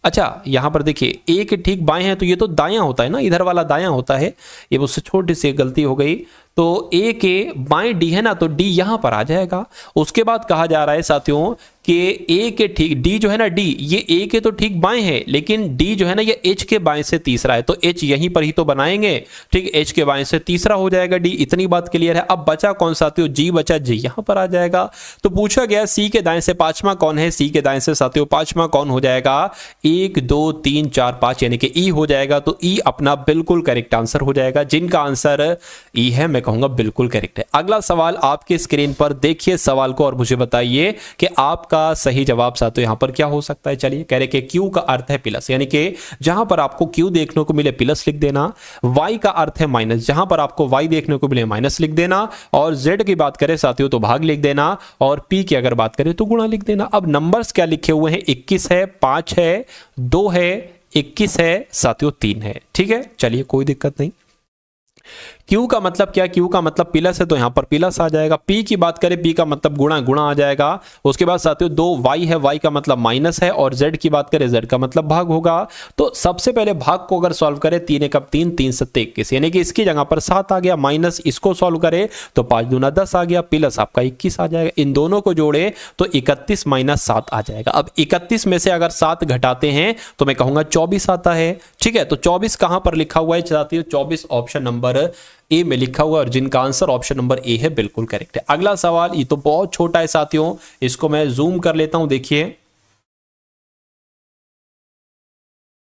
अच्छा यहां पर देखिए ए के ठीक बाएं है तो ये तो दायां होता है ना, इधर वाला दायां होता है, ये मुझसे छोटी सी गलती हो गई। तो ए के बाएं डी है ना, तो डी यहां पर आ जाएगा। उसके बाद कहा जा रहा है साथियों कि ए के ठीक डी जो है ना, डी ये ए के तो ठीक बाएं है, लेकिन डी जो है ना ये एच के बाएं से तीसरा है, तो एच यहीं पर ही तो बनाएंगे, ठीक, एच के बाएं से तीसरा हो जाएगा डी। इतनी बात क्लियर है। अब बचा कौन साथियों, जी बचा, जी यहां पर आ जाएगा। तो पूछा गया सी के दाएं से पांचवा कौन है, सी के दाएं से साथियों पांचवा कौन हो जाएगा, 1 2 3 4 5 यानी कि ई हो जाएगा। तो ई अपना बिल्कुल करेक्ट आंसर हो जाएगा, जिनका आंसर ई है मैं कहूंगा बिल्कुल करेक्ट है। अगला सवाल आपके स्क्रीन पर देखिए सवाल को और मुझे बताइए कि आपका सही जवाब साथियों यहां पर क्या हो सकता है। चलिए कह रहे कि क्यू का अर्थ है प्लस, यानी कि जहां पर आपको क्यू देखने को मिले प्लस लिख देना। वाई का अर्थ है माइनस, जहां पर आपको वाई देखने को मिले माइनस लिख देना। और जेड की बात करें साथियों तो भाग लिख देना, और पी की अगर बात करें तो गुणा लिख देना। अब नंबर्स क्या लिखे हुए हैं, 21 है, 5 है, 2 है, 21 है साथियों, 3 है। ठीक है, चलिए कोई दिक्कत नहीं। क्यू का मतलब क्या, क्यू का मतलब प्लस है तो यहां पर प्लस आ जाएगा। पी की बात करें, पी का मतलब गुणा, गुणा आ जाएगा। उसके बाद साथियों 2 वाई है, वाई का मतलब माइनस है। और जेड की बात करें, जेड का मतलब भाग होगा। तो सबसे पहले भाग को अगर सॉल्व करें, 3 एक 3 3 7 21 यानी कि इसकी जगह पर 7 आ गया, माइनस इसको सॉल्व करें तो 5 दूना 10 आ गया, प्लस आपका 21 आ जाएगा। इन दोनों को जोड़े तो 31 माइनस 7 आ जाएगा। अब 31 में से अगर 7 घटाते हैं तो मैं कहूंगा 24 आता है। ठीक है, तो 24 कहां पर लिखा हुआ है साथियों, 24 ऑप्शन नंबर ए में लिखा हुआ, और जिनका आंसर ऑप्शन नंबर ए है बिल्कुल करेक्ट है। अगला सवाल, ये तो बहुत छोटा है साथियों, इसको मैं जूम कर लेता हूं। देखिए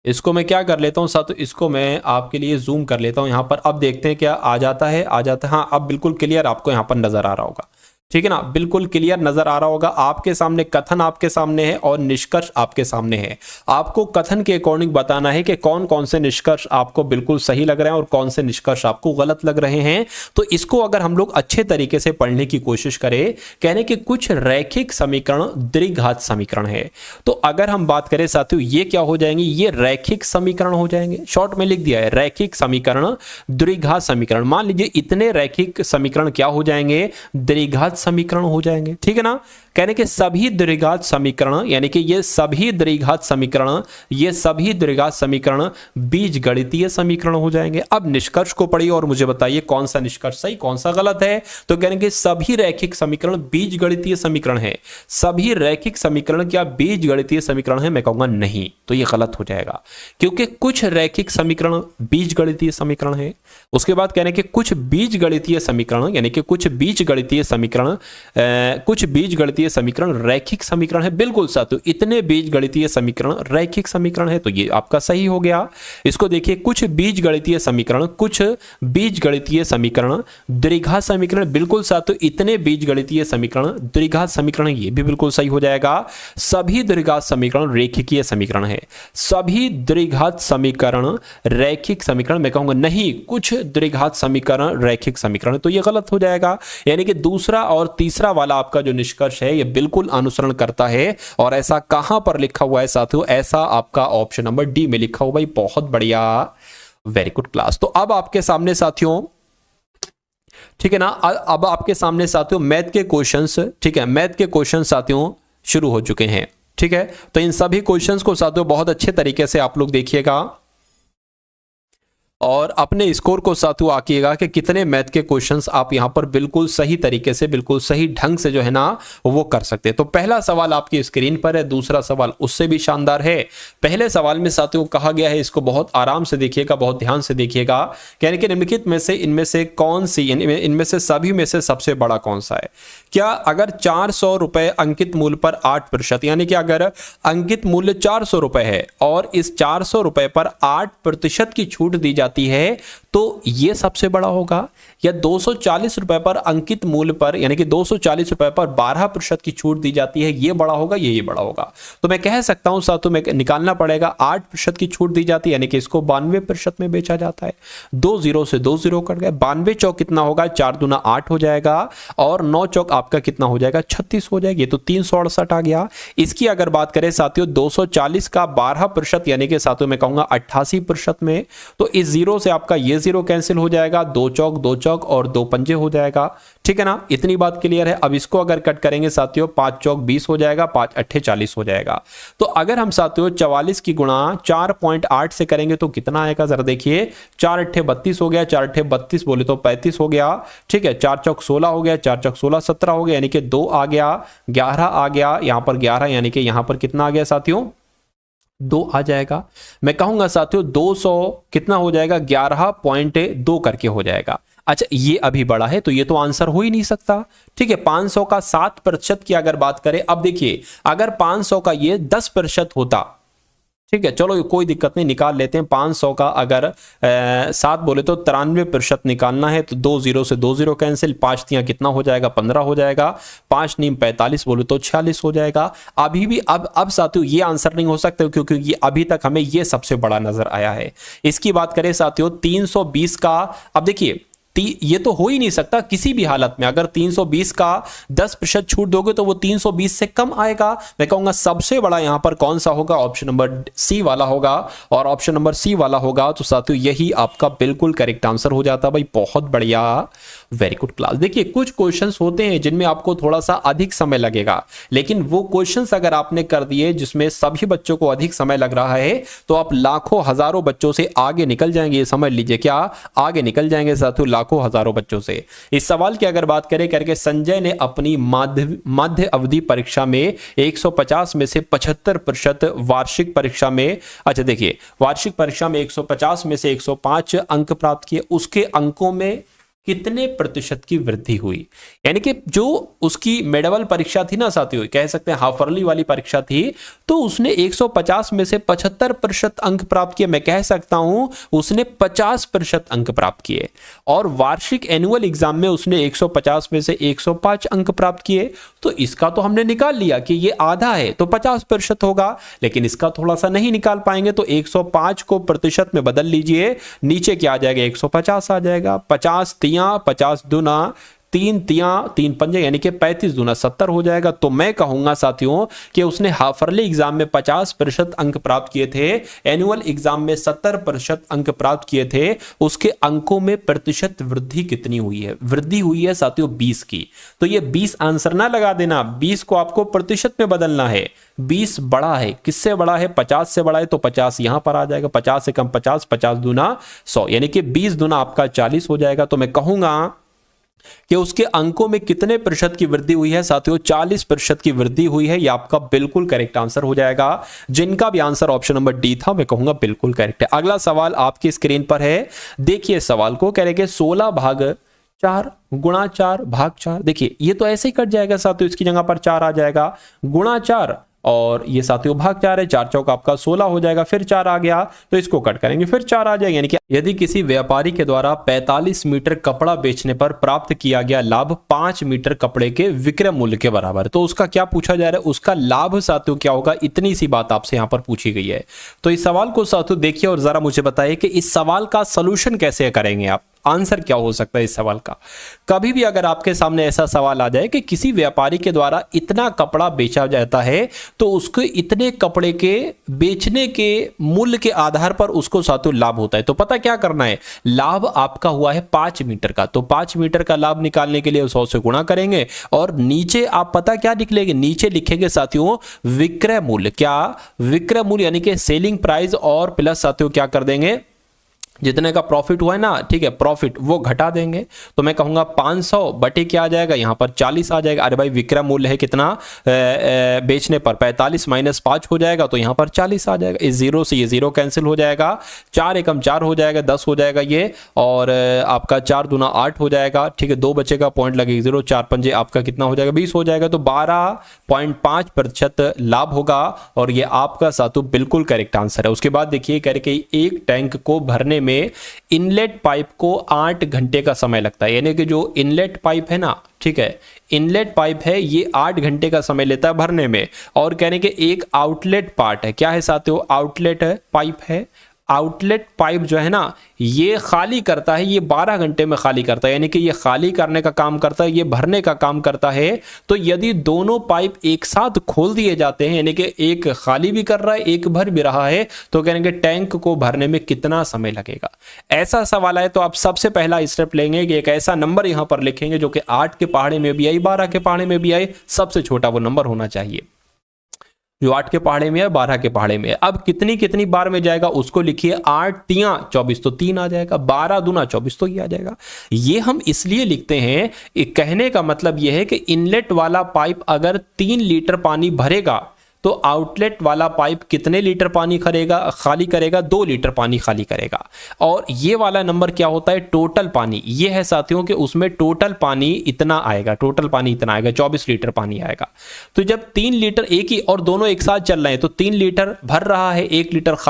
इसको मैं क्या कर लेता हूं साथियों, इसको मैं आपके लिए जूम कर लेता हूं यहां पर। अब देखते हैं क्या आ जाता है, आ जाता है। हाँ, अब बिल्कुल क्लियर आपको यहां पर नजर आ रहा होगा। ठीक है ना, बिल्कुल क्लियर नजर आ रहा होगा आपके सामने। कथन आपके सामने है और निष्कर्ष आपके सामने है। आपको कथन के अकॉर्डिंग बताना है कि कौन कौन से निष्कर्ष आपको बिल्कुल सही लग रहे हैं और कौन से निष्कर्ष आपको गलत लग रहे हैं। तो इसको अगर हम लोग अच्छे तरीके से पढ़ने की कोशिश करें, कहने कि कुछ रैखिक समीकरण द्विघात समीकरण है। तो अगर हम बात करें साथियों, ये क्या हो जाएंगे, ये रैखिक समीकरण हो जाएंगे। शॉर्ट में लिख दिया है रैखिक समीकरण द्विघात समीकरण। मान लीजिए इतने रैखिक समीकरण क्या हो जाएंगे, द्विघात समीकरण हो जाएंगे। ठीक है ना, कहने के सभी द्विघात समीकरण, यानी कि ये सभी द्विघात समीकरण, ये सभी द्विघात समीकरण बीजगणितीय समीकरण हो जाएंगे। अब निष्कर्ष को पढ़िए और मुझे बताइए कौन सा निष्कर्ष सही कौन सा गलत है। तो कहने के सभी रैखिक समीकरण बीजगणितीय समीकरण है। सभी रैखिक समीकरण क्या बीजगणितीय समीकरण है, मैं कहूंगा नहीं, तो ये गलत हो जाएगा, क्योंकि कुछ रैखिक समीकरण बीजगणितीय समीकरण है। उसके बाद कहने के कुछ बीजगणितीय समीकरण, यानी कि कुछ बीजगणितीय समीकरण, कुछ बीजगणितीय समीकरण रैखिक समीकरण है। बिल्कुल साथियों, इतने बीजगणितीय समीकरण रैखिक समीकरण है, तो ये आपका सही हो गया। इसको देखिए, कुछ बीजगणितीय समीकरण, कुछ बीजगणितीय समीकरण द्विघात समीकरण, बिल्कुल साथियों इतने बीजगणितीय समीकरण द्विघात समीकरण, ये भी बिल्कुल सही हो जाएगा। सभी द्विघात समीकरण रेखिकीय समीकरण है। सभी द्विघात समीकरण रैखिक समीकरण, मैं कहूंगा नहीं, कुछ द्विघात समीकरण रैखिक समीकरण, तो ये गलत हो जाएगा। यानी कि दूसरा और तीसरा वाला आपका जो निष्कर्ष है ये बिल्कुल अनुसरण करता है। और ऐसा कहां पर लिखा हुआ है साथियों, ऐसा आपका ऑप्शन नंबर डी में लिखा हुआ है। बहुत बढ़िया, वेरी गुड क्लास। तो अब आपके सामने साथियों, ठीक है ना, अब आपके सामने साथियों मैथ के क्वेश्चंस, ठीक है, मैथ के क्वेश्चन साथियों शुरू हो चुके हैं। ठीक है, तो इन सभी क्वेश्चंस को साथियों बहुत अच्छे तरीके से आप लोग देखिएगा और अपने स्कोर को साथियों आकिएगा कि कितने मैथ के क्वेश्चंस आप यहां पर बिल्कुल सही तरीके से, बिल्कुल सही ढंग से जो है ना वो कर सकते हैं। तो पहला सवाल आपकी स्क्रीन पर है, दूसरा सवाल उससे भी शानदार है। पहले सवाल में साथियों कहा गया है, इसको बहुत आराम से देखिएगा, बहुत ध्यान से देखिएगा। कहने के निम्नलिखित में से इनमें से कौन सी, इनमें से सभी में से सबसे बड़ा कौन सा है। क्या अगर 400 रुपए अंकित मूल्य पर 8%, यानी कि अगर अंकित मूल्य 400 रुपए है और इस 400 रुपए पर 8% की छूट दी जाती है, तो ये सबसे बड़ा होगा। या 240 रुपए पर अंकित मूल्य पर, यानी कि 240 रुपए पर 12% की छूट दी जाती है, ये बड़ा होगा, ये बड़ा होगा। तो मैं कह सकता हूं साथियों, मैं निकालना पड़ेगा 8% की छूट दी जाती है, यानी कि इसको 92% में बेचा जाता है। 2 0 से 2 0 कट गए, 92 चौक कितना होगा, 4 दूना 8 हो जाएगा, और 9 चौक आपका कितना हो जाएगा, 36 हो जाएगी। तो 368 आ गया। इसकी अगर बात करें साथियों 240 का 12%, यानी कि साथियों मैं कहूंगा 88% में, तो इस जीरो से आपका ये जीरो कैंसिल हो जाएगा, 2 चौक और 2 पंजे हो जाएगा, ठीक है ना। इतनी बात क्लियर है। अब इसको अगर कट करेंगे साथियों, 5 चौक 20 हो जाएगा, 5 अट्ठे 40 हो जाएगा। तो अगर हम साथियों 44 की गुणा 4.8 से करेंगे तो कितना आएगा जरा देखिए, 4 अट्ठे 32 हो गया, 4 अट्ठे 32 बोले तो 35 हो गया, ठीक है। 4 चौक 16 हो गया, 4 चौक 16 17 हो गया, यानी कि 2 आ गया, 11 आ गया, यहां पर 11, यानी कि यहां पर कितना आ गया साथियों, 2 आ जाएगा। मैं कहूंगा साथियों 200 कितना हो जाएगा, 11.2 करके हो जाएगा। अच्छा, ये अभी बड़ा है तो ये तो आंसर हो ही नहीं सकता, ठीक है। 500 का 7% की अगर बात करें, अब देखिए अगर 500 का ये 10% होता, ठीक है, चलो कोई दिक्कत नहीं, निकाल लेते हैं। 500 का अगर 7 बोले तो 93% निकालना है, तो 2 जीरो से 2 जीरो कैंसिल, 5 तियां कितना हो जाएगा, 15 हो जाएगा, 5 नीम 45 बोले तो 46 हो जाएगा। अभी भी अब साथियों ये आंसर नहीं हो सकता, क्योंकि ये अभी तक हमें ये सबसे बड़ा नजर आया है। इसकी बात करें साथियों 320 का, अब देखिए ये तो हो ही नहीं सकता किसी भी हालत में। अगर 320 का 10% छूट दोगे तो वो 320 से कम आएगा। मैं कहूंगा सबसे बड़ा यहां पर कौन सा होगा, ऑप्शन नंबर सी वाला होगा, और ऑप्शन नंबर सी वाला होगा तो साथियों यही आपका बिल्कुल करेक्ट आंसर हो जाता। भाई बहुत बढ़िया, वेरी गुड क्लास। देखिए कुछ क्वेश्चंस होते हैं जिनमें आपको थोड़ा सा अधिक समय लगेगा, लेकिन वो क्वेश्चंस अगर आपने कर दिए जिसमें सभी बच्चों को अधिक समय लग रहा है तो आप लाखों हजारों बच्चों से आगे निकल जाएंगे। ये समझ लीजिए, क्या आगे निकल जाएंगे साथियों, लाखों हजारों बच्चों से। इस सवाल की अगर बात करें करके, संजय ने अपनी माध्य अवधि परीक्षा में 150 में से 75% वार्षिक परीक्षा में, अच्छा देखिए वार्षिक परीक्षा में 150 में से 105 अंक प्राप्त किए, उसके अंकों में कितने प्रतिशत की वृद्धि हुई। यानी कि जो उसकी मेडवल परीक्षा थी ना साथियों, कह सकते हैं हाफ अर्ली वाली परीक्षा थी, तो उसने 150 में से 75% अंक प्राप्त किए। मैं कह सकता हूं उसने 50% अंक प्राप्त किए, और वार्षिक एनुअल एग्जाम में उसने 150 में से 105 अंक प्राप्त किए। तो इसका तो हमने निकाल लिया कि ये आधा है तो 50% होगा, लेकिन इसका थोड़ा सा नहीं निकाल पाएंगे। तो 105 को प्रतिशत में बदल लीजिए, नीचे क्या आ जाएगा, 150 आ जाएगा। 50 तियां 50 दूना 3 तियां 3 पंजे, यानी कि 35 दूना 70 हो जाएगा। तो मैं कहूंगा साथियों कि उसने हाफ अर्ली एग्जाम में 50% अंक प्राप्त किए थे, एनुअल एग्जाम में 70% अंक प्राप्त किए थे। उसके अंकों में प्रतिशत वृद्धि कितनी हुई है, वृद्धि हुई है साथियों 20 की। तो ये 20 आंसर ना लगा देना, 20 को आपको प्रतिशत में बदलना है। 20 बड़ा है, किससे बड़ा है, 50 से बड़ा है, तो 50 यहां पर आ जाएगा। 50 से कम 50, 50 दूना 100, यानी कि 20 दूना आपका 40 हो जाएगा। तो मैं कहूंगा कि उसके अंकों में कितने प्रतिशत की वृद्धि हुई है साथियों, 40% की वृद्धि हुई है। यह आपका बिल्कुल करेक्ट आंसर हो जाएगा। जिनका भी आंसर ऑप्शन नंबर डी था, मैं कहूंगा बिल्कुल करेक्ट है। अगला सवाल आपकी स्क्रीन पर है, देखिए सवाल को कह रहे कि 16 भाग 4 गुणा 4 भाग 4। देखिए ये तो ऐसे ही कट जाएगा साथियों, इसकी जगह पर 4 आ जाएगा, गुणा 4 और ये साथियों भाग 4 है, 4 चौक आपका 16 हो जाएगा, फिर 4 आ गया तो इसको कट करेंगे, फिर 4 आ जाएगा। यानी कि यदि किसी व्यापारी के द्वारा 45 मीटर कपड़ा बेचने पर प्राप्त किया गया लाभ 5 मीटर कपड़े के विक्रय मूल्य के बराबर, तो उसका क्या पूछा जा रहा है, उसका लाभ साथियों क्या होगा, इतनी सी बात आपसे यहां पर पूछी गई है। तो इस सवाल को साथियों देखिए और जरा मुझे बताइए कि इस सवाल का सोल्यूशन कैसे करेंगे आप, आंसर क्या हो सकता है इस सवाल का। कभी भी अगर आपके सामने ऐसा सवाल आ जाए कि किसी व्यापारी के द्वारा इतना कपड़ा बेचा जाता है, तो उसको इतने कपड़े के बेचने के मूल्य के आधार पर उसको साथियों लाभ होता है। तो पता क्या करना है, लाभ आपका हुआ है 5 मीटर का, तो 5 मीटर का लाभ निकालने के लिए 100 से गुणा करेंगे, और नीचे आप पता क्या लिखेंगे, नीचे लिखेंगे साथियों विक्रय मूल्य। क्या विक्रय मूल्य, यानी कि सेलिंग प्राइस, और प्लस साथियों क्या कर देंगे, जितने का प्रॉफिट हुआ है ना, ठीक है, प्रॉफिट वो घटा देंगे। तो मैं कहूंगा 500 बटे क्या आ जाएगा, यहां पर 40 आ जाएगा। अरे भाई विक्रय मूल्य है कितना, बेचने पर 45 माइनस 5 हो जाएगा, तो यहां पर 40 आ जाएगा। इस जीरो से ये जीरो कैंसिल हो जाएगा, 4 एकम 4 हो जाएगा, 10 हो जाएगा ये, और आपका 4 दूना 8 हो जाएगा, ठीक है, 2 बचेगा, पॉइंट लगेगा 0, 4 पंजे आपका कितना हो जाएगा, 20 हो जाएगा। तो 12.5% लाभ होगा, और ये आपका साथियों बिल्कुल करेक्ट आंसर है। उसके बाद देखिए करके एक टैंक को भरने में इनलेट पाइप को 8 घंटे का समय लगता है। यानी कि जो इनलेट पाइप है ना, ठीक है, इनलेट पाइप है, ये 8 घंटे का समय लेता है भरने में। और कहने के एक आउटलेट पार्ट है, क्या है साथियों, आउटलेट है, पाइप है, आउटलेट पाइप जो है ना ये खाली करता है, ये 12 घंटे में खाली करता है, यानी कि ये खाली करने का काम करता है, ये भरने का काम करता है। तो यदि दोनों पाइप एक साथ खोल दिए जाते हैं, यानी कि एक खाली भी कर रहा है एक भर भी रहा है, तो कहेंगे टैंक को भरने में कितना समय लगेगा। ऐसा सवाल है तो आप सबसे पहला स्टेप लेंगे कि एक ऐसा नंबर यहां पर लिखेंगे जो कि 8 के पहाड़े में भी आए 12 के पहाड़े में भी आए, सबसे छोटा वो नंबर होना चाहिए जो 8 के पहाड़े में है 12 के पहाड़े में है। अब कितनी कितनी बार में जाएगा उसको लिखिए, 8 तियां 24 तो 3 आ जाएगा, 12 दूना 24 तो ये आ जाएगा। ये हम इसलिए लिखते हैं, कहने का मतलब यह है कि इनलेट वाला पाइप अगर 3 लीटर पानी भरेगा तो आउटलेट वाला पाइप कितने लीटर पानी खाली करेगा 2 लीटर पानी खाली करेगा। और ये वाला नंबर क्या होता है, टोटल पानी। ये है साथियों कि उसमें टोटल पानी इतना आएगा, टोटल पानी इतना आएगा, 24 लीटर पानी आएगा। तो जब 3 लीटर एक ही और दोनों एक साथ चल रहे हैं तो 3 लीटर भर रहा है,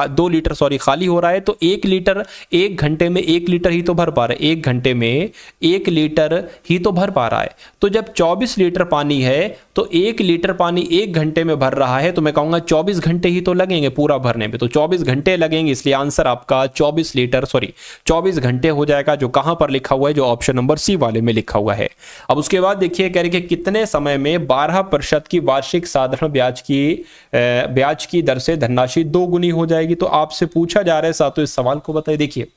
2 लीटर खाली हो रहा है, तो 1 लीटर 1 घंटे में 1 लीटर ही तो भर पा रहा है, 1 घंटे में 1 लीटर ही तो भर पा रहा है। तो जब 24 लीटर पानी है तो 1 लीटर पानी 1 घंटे में भर रहा है, तो मैं कहूंगा 24 घंटे ही तो लगेंगे पूरा भरने में, तो 24 घंटे लगेंगे, इसलिए आंसर आपका 24 घंटे हो जाएगा, जो कहां पर लिखा हुआ है, जो ऑप्शन नंबर सी वाले में लिखा हुआ है। अब उसके बाद देखिए कह रहे कि कितने समय में 12% की वार्षिक साधारण ब्याज की दर से धनराशि 2 गुनी हो जाएगी। तो आपसे पूछा जा रहा है साथियों, इस सवाल को बताइए। देखिए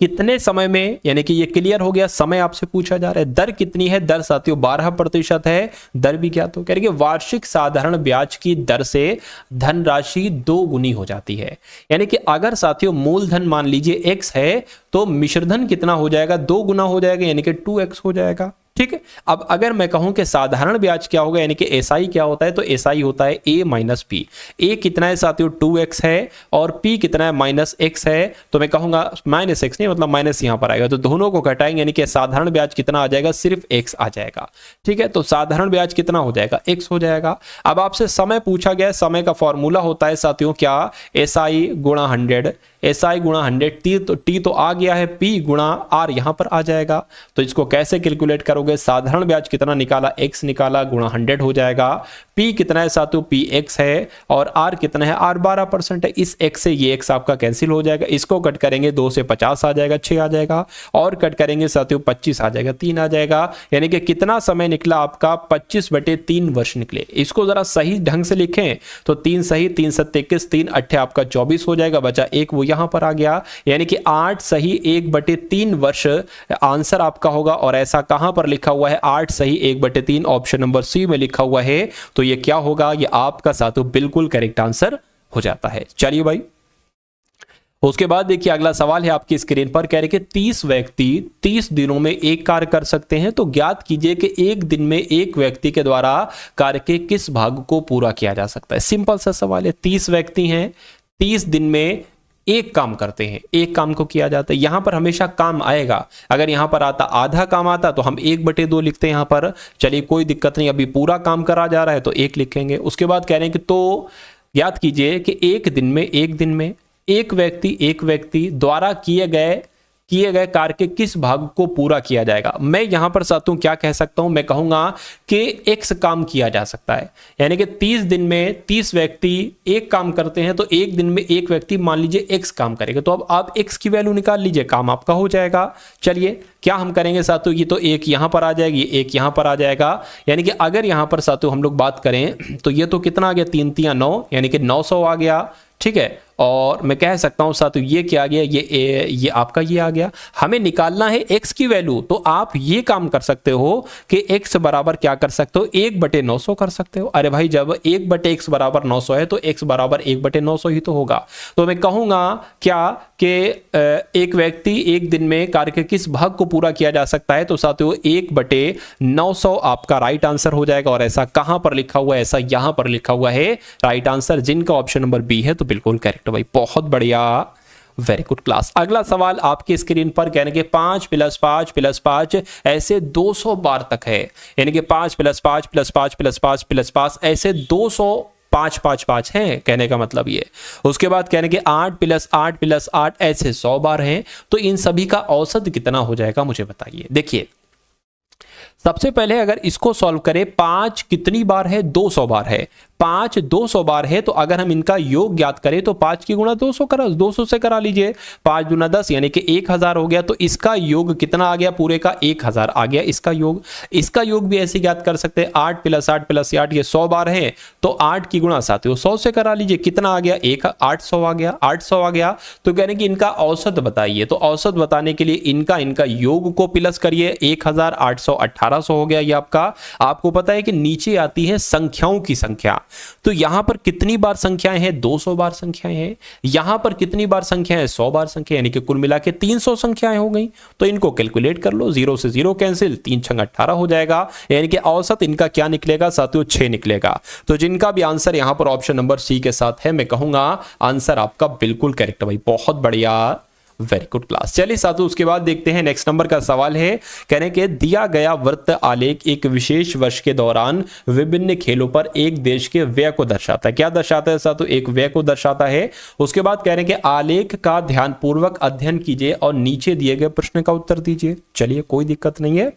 कितने समय में, यानी कि ये क्लियर हो गया, समय आपसे पूछा जा रहा है। दर कितनी है, दर साथियों 12% है, दर भी क्या, तो कह रहे वार्षिक साधारण ब्याज की दर से धनराशि 2 गुनी हो जाती है। यानी कि अगर साथियों मूलधन मान लीजिए x है तो मिश्रधन कितना हो जाएगा, 2 गुना हो जाएगा, यानी कि 2x हो जाएगा। ठीक है। अब अगर मैं कहूं कि साधारण ब्याज क्या होगा, यानी कि एसआई क्या होता है, तो एसआई होता है a माइनस पी। ए कितना है साथियों 2x है और p कितना है -x है, तो मैं कहूंगा -x नहीं मतलब माइनस यहां पर आएगा, तो दोनों को घटाएंगे यानी कि साधारण ब्याज कितना आ जाएगा, सिर्फ x आ जाएगा। ठीक है, तो साधारण ब्याज कितना हो जाएगा, x हो जाएगा। अब आपसे समय पूछा गया, समय का फॉर्मूला होता है साथियों क्या, एसआई गुणा 100, एसआई गुणा 100, टी तो आ गया है, p गुणा r यहां पर आ जाएगा। तो इसको कैसे कैलकुलेट करोगे, साधारण ब्याज कितना निकाला, x निकाला, गुणा 100 हो जाएगा। p कितना है साथियों, p x है, और r कितना है, r 12% है। इस x से ये x आपका कैंसिल हो जाएगा, इसको कट करेंगे 2 से 50 आ जाएगा, 6 आ जाएगा, और कट करेंगे साथियों 25 आ जाएगा, 3 आ जाएगा। यानी कि कितना समय निकला आपका, 25/3 वर्ष निकले। इसको जरा सही ढंग से लिखें तो 3 सही, 3 7 21, 3 8 आपका 24 हो जाएगा, बचा 1 वो यहां पर आ गया, यानी कि 8 सही 1/3 वर्ष आंसर आपका होगा। और ऐसा कहां पर लिखा हुआ है, 8 सही 1/3 ऑप्शन नंबर सी में लिखा हुआ है। तो ये क्या होगा, ये आपका साथियों बिल्कुल करेक्ट आंसर हो जाता है। चलिए भाई, उसके बाद देखिए अगला सवाल है आपकी स्क्रीन पर, कह रहे कि 30 व्यक्ति 30 दिनों में एक कार्य कर सकते हैं, तो ज्ञात कीजिए कि एक दिन में एक व्यक्ति के द्वारा कार्य के किस भाग को पूरा किया जा सकता है। सिंपल सा सवाल है, 30 व्यक्ति हैं, 30 दिन में एक काम करते हैं, एक काम को किया जाता है। यहां पर हमेशा काम आएगा, अगर यहां पर आता आधा काम आता तो हम 1/2 लिखते हैं यहां पर। चलिए कोई दिक्कत नहीं, अभी पूरा काम करा जा रहा है तो 1 लिखेंगे। उसके बाद कह रहे हैं कि तो याद कीजिए कि एक दिन में एक व्यक्ति द्वारा किए गए कार्य के किस भाग को पूरा किया जाएगा। मैं यहां पर साथियों क्या कह सकता हूं, मैं कहूंगा कि x काम किया जा सकता है, यानी कि 30 दिन में 30 व्यक्ति एक काम करते हैं, तो एक दिन में एक व्यक्ति मान लीजिए x काम करेगा, तो अब आप x की वैल्यू निकाल लीजिए, काम आपका हो जाएगा। चलिए क्या हम करेंगे साथियों, ये तो 1 यहां पर आ जाएगी, 1 यहां पर आ जाएगा, यानी कि अगर यहां पर साथियों हम लोग बात करें तो ये तो कितना आ गया, 3 3 9, यानी कि 900 आ गया। ठीक है, और मैं कह सकता हूं साथियों ये क्या आ गया, ये आपका ये आ गया। हमें निकालना है x की वैल्यू, तो आप ये काम कर सकते हो कि x बराबर क्या कर सकते हो, 1/900 कर सकते हो। अरे भाई जब 1/x बराबर 900 है तो x बराबर 1/900 ही तो होगा। तो मैं कहूंगा क्या कि एक व्यक्ति एक दिन में कार्य के किस भाग को पूरा किया जा सकता है, तो साथियों 1/900 आपका राइट आंसर हो जाएगा। और ऐसा कहां पर लिखा हुआ है, ऐसा यहां पर लिखा हुआ है राइट आंसर, जिनका ऑप्शन नंबर बी है, तो बिल्कुल करेक्ट भाई, बहुत बढ़िया, वेरी गुड क्लास। अगला सवाल आपकी स्क्रीन पर कह रहे हैं 5 + 5 + 5 ऐसे 200 बार तक है, यानी कि 5 + 5 + 5 + 5 + 5 ऐसे 205 5 5 हैं, कहने का मतलब ये। उसके बाद कहने के 8 + 8 + 8 ऐसे 100 बार हैं, तो इन सभी का औसत कितना हो जाएगा मुझे बताइए। देखिए सबसे पहले अगर इसको सॉल्व करें, 5 कितनी बार है, 200 बार है। 5 200 बार है, तो अगर हम इनका योग ज्ञात करें तो 5 की गुणा 200 करा, 200 से करा लीजिए। 5 गुना 10 यानी कि 1000 हो गया। तो इसका योग कितना आ गया, पूरे का 1000 आ गया इसका योग। इसका योग भी ऐसे ज्ञात कर सकते हैं, 8 + 8 + 8 ये 100 बार है, तो 8 की गुणा साथियों 100 से करा लीजिए। कितना आ गया, 800 आ गया, 800 आ गया। तो कह रहे हैं कि इनका औसत बताइए, तो औसत बताने के लिए इनका योग को प्लस करिए। 1000 800 1800 हो गया ये आपका। आपको पता है कि नीचे आती है संख्याओं की संख्या, तो यहां पर कितनी बार संख्याएं हैं, 200 बार संख्याएं हैं। यहां पर कितनी बार संख्या है, 100 बार संख्या, यानी कि कुल मिला के 300 संख्याएं हो गई। तो इनको कैलकुलेट कर लो, 0 से 0 कैंसिल, 3 × 18 हो जाएगा, यानी कि औसत इनका क्या निकलेगा साथियों, 6 निकलेगा। तो जिनका भी आंसर यहां पर ऑप्शन नंबर सी के साथ है, मैं कहूंगा आंसर आपका बिल्कुल करेक्ट भाई, बहुत बढ़िया, वेरी गुड क्लास। चलिए साथियों उसके बाद देखते हैं नेक्स्ट नंबर का सवाल है। कहने के दिया गया वृत्त आलेख एक विशेष वर्ष के दौरान विभिन्न खेलों पर एक देश के व्यय को दर्शाता है। क्या दर्शाता है साथियों, एक व्यय को दर्शाता है। उसके बाद कह रहे हैं कि आलेख का ध्यानपूर्वक अध्ययन कीजिए और नीचे दिए गए प्रश्न का उत्तर दीजिए। चलिए कोई दिक्कत नहीं है।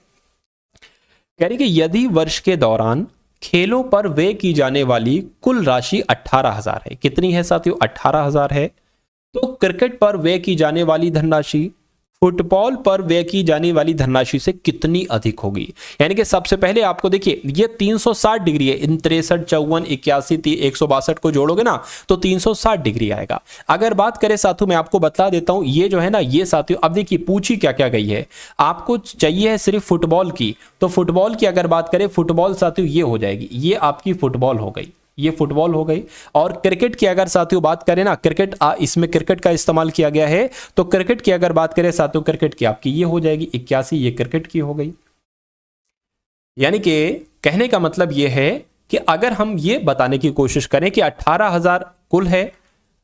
कह रहे कि यदि वर्ष के दौरान खेलों पर व्यय की जाने वाली कुल राशि 18,000 है, कितनी है साथियों, 18,000 है, तो क्रिकेट पर व्यय की जाने वाली धनराशि फुटबॉल पर व्यय की जाने वाली धनराशि से कितनी अधिक होगी। यानी कि सबसे पहले आपको देखिए ये 360 डिग्री है, इन 63 54 81 162 को जोड़ोगे ना तो 360 डिग्री आएगा। अगर बात करें साथियों, मैं आपको बता देता हूं, ये जो है ना ये साथियों, अब देखिए पूछी क्या क्या गई है, आपको चाहिए है सिर्फ फुटबॉल की, तो फुटबॉल की अगर बात करें, फुटबॉल साथियों ये हो जाएगी, ये आपकी फुटबॉल हो गई, ये फुटबॉल हो गई। और क्रिकेट की अगर साथियों बात करें ना, क्रिकेट इसमें क्रिकेट का इस्तेमाल किया गया है, तो क्रिकेट की अगर बात करें साथियों, क्रिकेट की आपकी ये हो जाएगी 81, ये क्रिकेट की हो गई। यानी कि कहने का मतलब ये है कि अगर हम ये बताने की कोशिश करें कि 18,000 कुल है,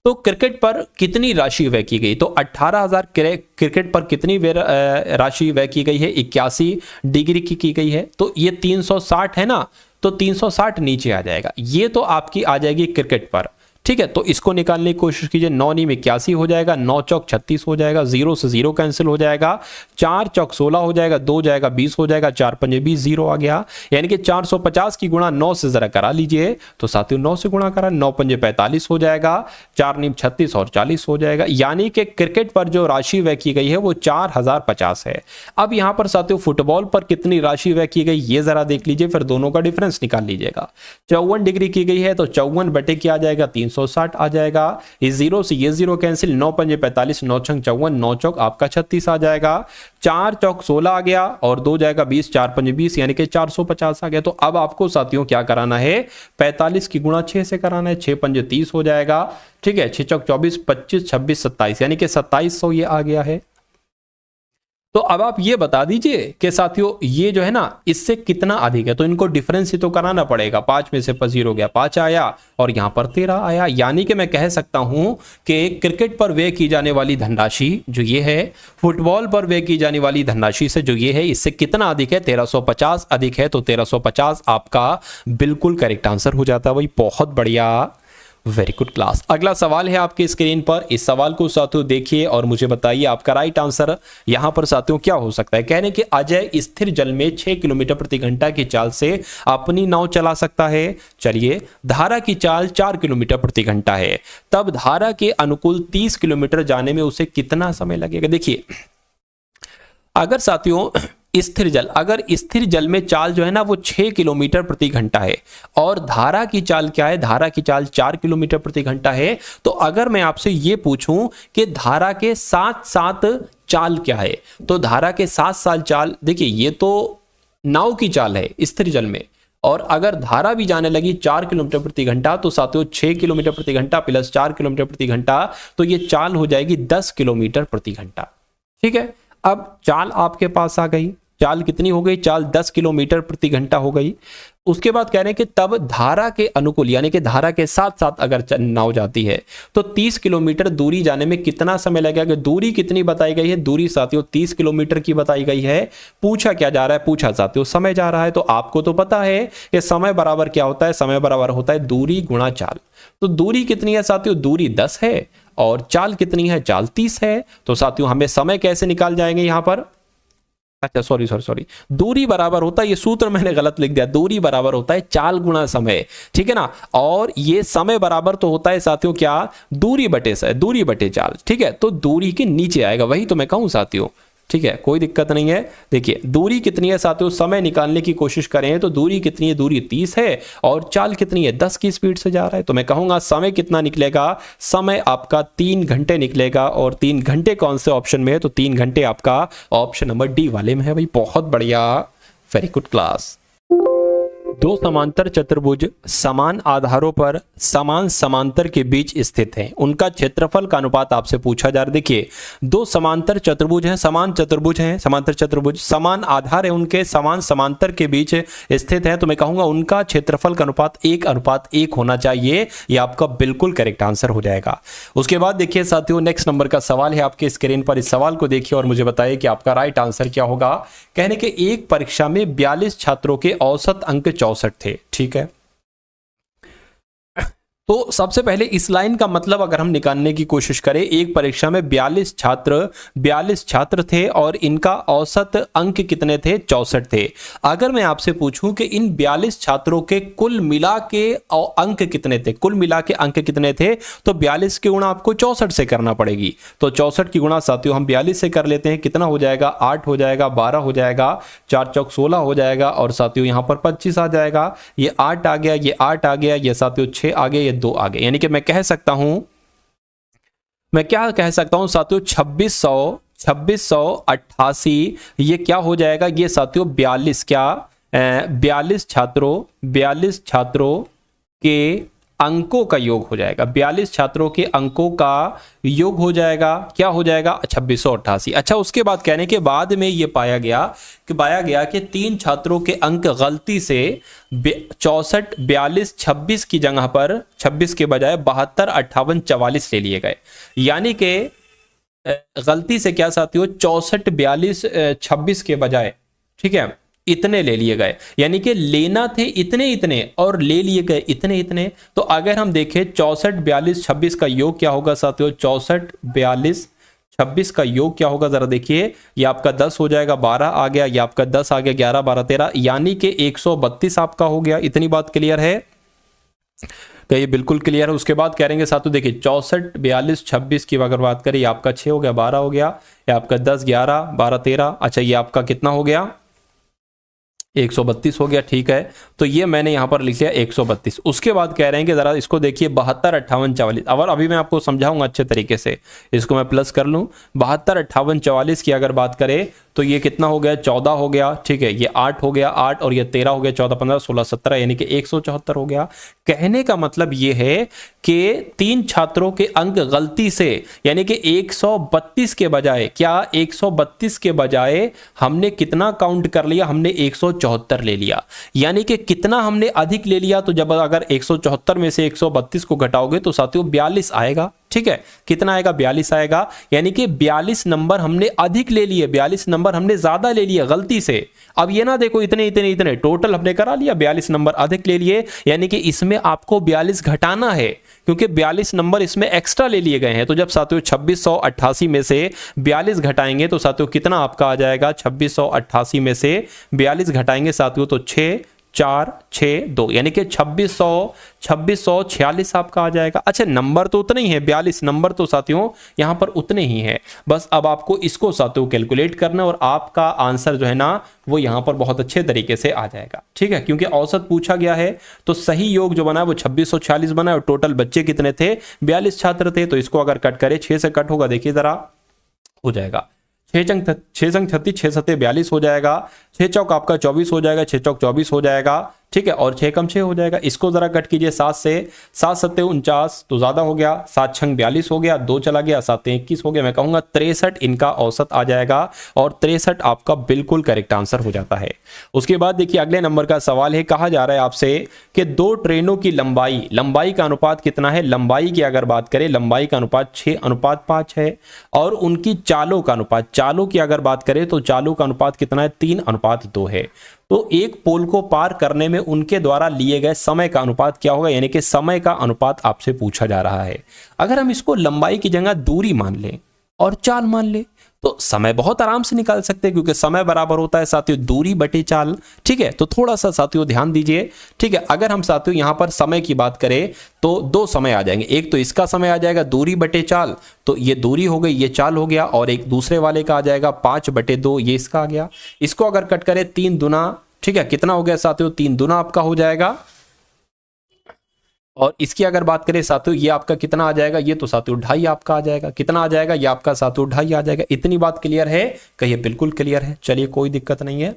तो क्रिकेट पर कितनी राशि व्यय की गई, तो 18,000 क्रिकेट पर कितनी राशि व्यय की गई है, 81 डिग्री की गई है, तो ये 360 है ना, तो 360 नीचे आ जाएगा, ये तो आपकी आ जाएगी क्रिकेट पर। ठीक है, तो इसको निकालने की कोशिश कीजिए। 9 × 81 हो जाएगा, 9 चौक 36 हो जाएगा, 0 से 0 कैंसिल हो जाएगा, 4 चौक 16 हो जाएगा, 2 जाएगा 20 हो जाएगा, 4 पंजे 20, 0 आ गया। यानी कि 450 की गुणा 9 से जरा करा लीजिए, तो साथियों 9 से गुणा करा, 9 पंजे 45 हो जाएगा, 4 × 36 और 40 हो जाएगा। यानी कि क्रिकेट पर जो राशि व्यय की गई है वो 4050 है। अब यहां पर साथियों फुटबॉल पर कितनी राशि व्यय की गई ये जरा देख लीजिए, फिर दोनों का डिफरेंस निकाल लीजिएगा। 54 डिग्री की गई है, तो 54 बटे क्या आ जाएगा, 360 आ जाएगा। इस 0 से ये 0 कैंसिल, 9 पंजे 45, 9 छंग 54, 9 चौक आपका 36 आ जाएगा, 4 चौक 16 आ गया और 2 जाएगा 20, 4 पंजे 20, यानी कि 450 आ गया। तो अब आपको साथियों क्या कराना है, 45 की गुणा 6 से कराना है, 6 पंजे 30 हो जाएगा। ठीक है, 6 चौक 24, 25, 26, 27, यानी कि 2700 ये आ गया है। तो अब आप ये बता दीजिए कि साथियों ये जो है ना इससे कितना अधिक है, तो इनको डिफरेंस ही तो कराना पड़ेगा। 5 में से 0 गया, 5 आया और यहां पर 13 आया। यानी कि मैं कह सकता हूं कि क्रिकेट पर व्यय की जाने वाली धनराशि जो ये है, फुटबॉल पर व्यय की जाने वाली धनराशि से जो ये है, इससे कितना अधिक है, 1350 अधिक है। तो 1350 आपका बिल्कुल करेक्ट आंसर हो जाता है भाई, बहुत बढ़िया, वेरी गुड क्लास। अगला सवाल है आपके स्क्रीन पर, इस सवाल को साथियों देखिए और मुझे बताइए आपका राइट आंसर यहां पर साथियों क्या हो सकता है। कहने कि अजय स्थिर जल में 6 किलोमीटर प्रति घंटा की चाल से अपनी नाव चला सकता है। चलिए, धारा की चाल 4 किलोमीटर प्रति घंटा है, तब धारा के अनुकूल 30 किलोमीटर जाने में उसे कितना समय लगेगा। देखिए अगर साथियों स्थिर जल, अगर स्थिर जल में चाल जो है ना वो 6 किलोमीटर प्रति घंटा है और धारा की चाल क्या है, धारा की चाल 4 किलोमीटर प्रति घंटा है, तो अगर मैं आपसे ये पूछूं कि धारा के साथ साथ चाल क्या है, तो धारा के साथ साथ चाल, देखिए ये तो नाव की चाल है स्थिर जल में, और अगर धारा भी जाने लगी 4 किलोमीटर प्रति घंटा, तो साथियों 6 किलोमीटर प्रति घंटा प्लस 4 किलोमीटर प्रति घंटा, तो ये चाल हो जाएगी 10 किलोमीटर प्रति घंटा। ठीक है, अब चाल आपके पास आ गई, चाल कितनी हो गई, चाल 10 किलोमीटर प्रति घंटा हो गई। उसके बाद कह रहे हैं कि तब धारा के अनुकूल, यानी कि धारा के साथ साथ अगर नाव जाती है तो 30 किलोमीटर दूरी जाने में कितना समय लगेगा। दूरी कितनी बताई गई है, दूरी साथियों 30 किलोमीटर की बताई गई है। पूछा क्या जा रहा है, पूछा साथियों समय जा रहा है। तो आपको तो पता है कि समय बराबर क्या होता है, समय बराबर होता है दूरी गुणा चाल। तो दूरी कितनी है साथियों, दूरी 10 है और चाल कितनी है, चाल 30 है। तो साथियों हमें समय कैसे निकाल जाएंगे, यहां पर अच्छा सॉरी, दूरी बराबर होता है, ये सूत्र मैंने गलत लिख दिया, दूरी बराबर होता है चाल गुणा समय, ठीक है ना। और ये समय बराबर तो होता है साथियों क्या, दूरी बटे चाल, ठीक है। तो दूरी के नीचे आएगा, वही तो मैं कहूं साथियों, ठीक है, कोई दिक्कत नहीं है। देखिए दूरी कितनी है साथियों, समय निकालने की कोशिश करें तो दूरी कितनी है, दूरी 30 है और चाल कितनी है, 10 की स्पीड से जा रहा है। तो मैं कहूंगा समय कितना निकलेगा, समय आपका 3 घंटे निकलेगा। और 3 घंटे कौन से ऑप्शन में है, तो 3 घंटे आपका ऑप्शन नंबर डी वाले में है भाई। बहुत बढ़िया, वेरी गुड क्लास। दो समांतर चतुर्भुज समान आधारों पर समान समांतर के बीच स्थित हैं, उनका क्षेत्रफल का अनुपात आपसे पूछा जा रहा है। देखिए दो समांतर चतुर्भुज हैं, समांतर चतुर्भुज समान आधार है, उनके समान समांतर के बीच स्थित है। तो मैं कहूंगा उनका क्षेत्रफल का अनुपात 1:1 होना चाहिए। ये आपका बिल्कुल करेक्ट आंसर हो जाएगा। उसके बाद देखिए साथियों नेक्स्ट नंबर का सवाल है आपके स्क्रीन पर, इस सवाल को देखिए और मुझे बताइए कि आपका राइट आंसर क्या होगा। कहने के एक परीक्षा में 42 छात्रों के औसत अंक 64 थे, ठीक है। तो सबसे पहले इस लाइन का मतलब अगर हम निकालने की कोशिश करें, एक परीक्षा में 42 छात्र थे और इनका औसत अंक कितने थे, 64 थे। अगर मैं आपसे पूछूं कि इन 42 छात्रों के कुल मिला के अंक कितने थे, तो 42 की गुणा आपको 64 से करना पड़ेगी। तो 64 की गुणा साथियों हम 42 से कर लेते हैं, कितना हो जाएगा, 8 हो जाएगा, 12 हो जाएगा, 4 चौक 16 हो जाएगा और साथियों यहां पर 25 आ जाएगा। ये 8 आ गया, ये 8 आ गया, ये साथियों 6 आ गया, ये 2 आ गए। यानी कि मैं क्या कह सकता हूं साथियों, 2688 ये क्या हो जाएगा, ये साथियों 42 छात्रों के अंकों का योग हो जाएगा। 42 छात्रों के अंकों का योग हो जाएगा, क्या हो जाएगा, 2688। अच्छा उसके बाद कहने के बाद में ये पाया गया कि 3 छात्रों के अंक गलती से 64 42 26 की जगह पर 26 के बजाय 72 58 44 ले लिए गए। यानी कि गलती से क्या साथियों 64 42 26 के बजाय, ठीक है, इतने ले लिए गए। यानी कि लेना थे इतने और ले लिए गए इतने। तो अगर हम देखें 64 42 26 का योग क्या होगा साथियों, 64 42 26 का योग क्या होगा, जरा देखिए, ये आपका 10 हो जाएगा, 12 आ गया, ये आपका 10 आ गया, 11 12 13, यानी कि 132 आपका हो गया। इतनी बात क्लियर है, तो ये बिल्कुल क्लियर है। उसके बाद कह रहे साथियों देखिए 64 42 26 की अगर बात करें, ये आपका 6 हो गया, 12 हो गया, ये आपका 10 11 12 13, अच्छा ये आपका कितना हो गया, 132 हो गया, ठीक है। तो ये मैंने यहां पर लिख लिया 132। उसके बाद कह रहे हैं कि जरा इसको देखिए 72 58 44, और अभी मैं आपको समझाऊंगा अच्छे तरीके से, इसको मैं प्लस कर लूं। 72 58 44 की अगर बात करें तो ये कितना हो गया, 14 हो गया, ठीक है, ये 8 हो गया, 8 और ये 13 हो गया, 14 15 16 17, यानी कि 174 हो गया। कहने का मतलब ये है कि 3 छात्रों के अंक गलती से, यानी कि 132 के बजाय, क्या 132 के बजाय हमने कितना काउंट कर लिया, हमने 174 ले लिया। यानी कि कितना हमने अधिक ले लिया, तो जब अगर 174 में से 132 को घटाओगे तो साथियों 42 आएगा, ठीक है, कितना आएगा, 42 आएगा। यानी कि 42 नंबर हमने अधिक ले लिए, 42 नंबर हमने ज्यादा ले लिए गलती से। अब ये ना देखो इतने टोटल हमने करा लिया, 42 नंबर अधिक ले लिए, यानी कि इसमें आपको 42 घटाना है, क्योंकि 42 नंबर इसमें एक्स्ट्रा ले लिए गए हैं। तो जब साथियों 2688 में से 42 घटाएंगे तो साथियों कितना आपका आ जाएगा, 2688 में से 42 घटाएंगे साथियों तो 6 4 6 2, यानी कि 2646 आपका आ जाएगा। अच्छा नंबर तो उतने ही है, 42 नंबर तो साथियों यहां पर उतने ही है। बस अब आपको इसको साथियों कैलकुलेट करना और आपका आंसर जो है ना वो यहां पर बहुत अच्छे तरीके से आ जाएगा, ठीक है। क्योंकि औसत पूछा गया है तो सही योग जो बना वो 2646 बना और टोटल बच्चे कितने थे, 42 छात्र थे। तो इसको अगर कट करें, 6 से कट होगा, देखिए जरा हो जाएगा 6 संग 36 6 7 42 हो जाएगा, 6 चौक आपका 24 हो जाएगा, 6 चौक 24 हो जाएगा, ठीक है, और 6 कम 6 हो जाएगा। इसको जरा कट कीजिए 7 से, 7 7 49 तो ज्यादा हो गया, 7 6 42 हो गया, 2 चला गया, 7 21 हो गया। मैं कहूंगा 63 इनका औसत आ जाएगा और 63 आपका बिल्कुल करेक्ट आंसर हो जाता है। उसके बाद देखिए अगले नंबर का सवाल है, कहा जा रहा है आपसे कि 2 ट्रेनों की लंबाई का अनुपात कितना है। लंबाई की अगर बात करें, लंबाई का अनुपात 6:5 है और उनकी चालों का अनुपात, चालों की अगर बात करें तो चालों का अनुपात कितना है, 3:2 है। तो एक पोल को पार करने में उनके द्वारा लिए गए समय का अनुपात क्या होगा, यानी कि समय का अनुपात आपसे पूछा जा रहा है। अगर हम इसको लंबाई की जगह दूरी मान लें और चाल मान ले, तो समय बहुत आराम से निकाल सकते हैं, क्योंकि समय बराबर होता है साथियों दूरी बटे चाल। ठीक है, तो थोड़ा सा साथियों ध्यान दीजिए। ठीक है, अगर हम साथियों यहां पर समय की बात करें तो दो समय आ जाएंगे, एक तो इसका समय आ जाएगा दूरी बटे चाल, तो ये दूरी हो गई, ये चाल हो गया, और एक दूसरे वाले का आ जाएगा 5/2, ये इसका आ गया। इसको अगर कट करें 3 दुना, ठीक है, कितना हो गया साथियों 3 दुना आपका हो जाएगा। और इसकी अगर बात करें साथियों, ये आपका कितना आ जाएगा, ये तो साथियों 2.5 आपका आ जाएगा। कितना आ जाएगा, ये आपका साथियों 2.5 आ जाएगा। इतनी बात क्लियर है? कहिए बिल्कुल क्लियर है। चलिए कोई दिक्कत नहीं है।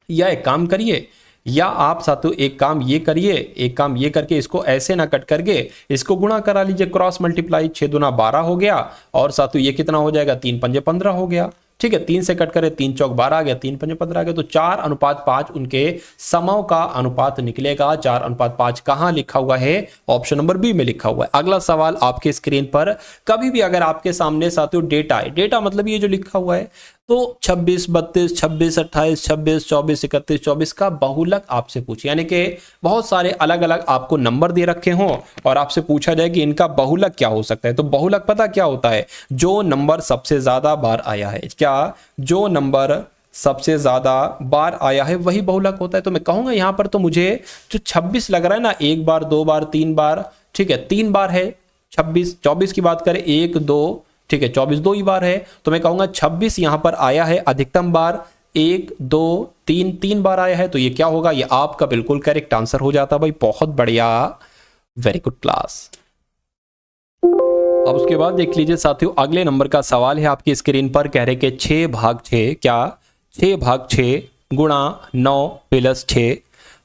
या एक काम करिए, या आप साथियों एक काम ये करिए, एक काम ये करके इसको ऐसे ना कट करके इसको गुणा करा लीजिए, क्रॉस मल्टीप्लाई। 6 दुना 12 हो गया, और साथियों ये कितना हो जाएगा 3 पंजे 15 हो गया। ठीक है, 3 से कट करें 3 चौक 12 आ गया, 3 पंजे 15 आ गया, तो 4:5 उनके समों का अनुपात निकलेगा। 4:5 कहां लिखा हुआ है? ऑप्शन नंबर बी में लिखा हुआ है। अगला सवाल आपके स्क्रीन पर, कभी भी अगर आपके सामने साथियों डेटा है, डेटा मतलब ये जो लिखा हुआ है, तो 26, 32, 26, 28, 26, 24, 31, 24 का बहुलक आपसे पूछे, यानी कि बहुत सारे अलग अलग आपको नंबर दे रखे हों और आपसे पूछा जाए कि इनका बहुलक क्या हो सकता है। तो बहुलक पता क्या होता है? जो नंबर सबसे ज्यादा बार आया है। क्या? जो नंबर सबसे ज्यादा बार आया है वही बहुलक होता है। तो मैं कहूंगा यहां पर तो मुझे जो 26 लग रहा है ना, 1 बार 2 बार 3 बार, ठीक है 3 बार है 26। 24 की बात करें 1 2, ठीक है 24 2 ही बार है, तो मैं कहूंगा 26 यहां पर आया है अधिकतम बार। 1 2 3 3 बार आया है, तो ये क्या होगा? ये आपका बिल्कुल करेक्ट आंसर हो जाता भाई। बहुत बढ़िया, वेरी गुड क्लास। अब उसके बाद देख लीजिए साथियों, अगले नंबर का सवाल है आपकी स्क्रीन पर। कह रहे कि 6/6 क्या 6/6 गुणा 9 प्लस 6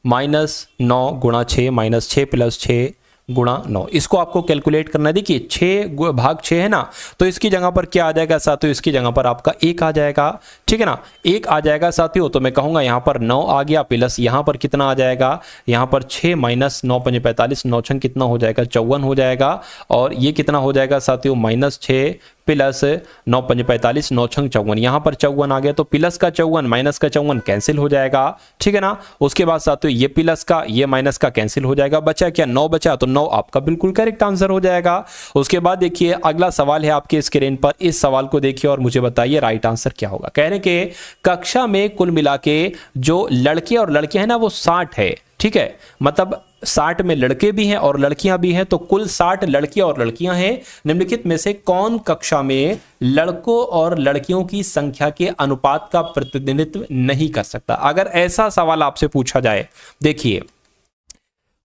माइनस 9 गुणा 6 माइनस 6 प्लस 6 गुणा 9। इसको आपको कैलकुलेट करना है। देखिए 6/6 है ना, तो इसकी जगह पर क्या आ जाएगा साथियों? इसकी जगह पर आपका 1 आ जाएगा। ठीक है ना, 1 आ जाएगा साथियों। तो मैं कहूंगा यहां पर 9 आ गया, प्लस यहां पर कितना आ जाएगा? यहां पर 6 माइनस 9 पंजे 45, 9 छंग कितना हो जाएगा? 54 हो जाएगा। और ये कितना हो जाएगा साथियों? माइनस 6 प्लस 9 पंजे 45, 9 छंग 54, यहां पर 54 आ गया, तो प्लस का 54 माइनस का 54 कैंसिल हो जाएगा। ठीक है ना, उसके बाद साथियों ये प्लस का ये माइनस का कैंसिल हो जाएगा, बचा क्या? 9 बचा, तो 9 आपका बिल्कुल करेक्ट आंसर हो जाएगा। उसके बाद देखिए अगला सवाल है आपके स्क्रीन पर। इस सवाल को देखिए और मुझे बताइए राइट आंसर क्या होगा। कह रहे कि कक्षा में कुल मिला के जो लड़के और लड़कियां हैं ना वो 60 है। ठीक है, मतलब 60 में लड़के भी हैं और लड़कियां भी हैं, तो कुल 60 लड़कियां और लड़कियां हैं। निम्नलिखित में से कौन कक्षा में लड़कों और लड़कियों की संख्या के अनुपात का प्रतिनिधित्व नहीं कर सकता? अगर ऐसा सवाल आपसे पूछा जाए, देखिए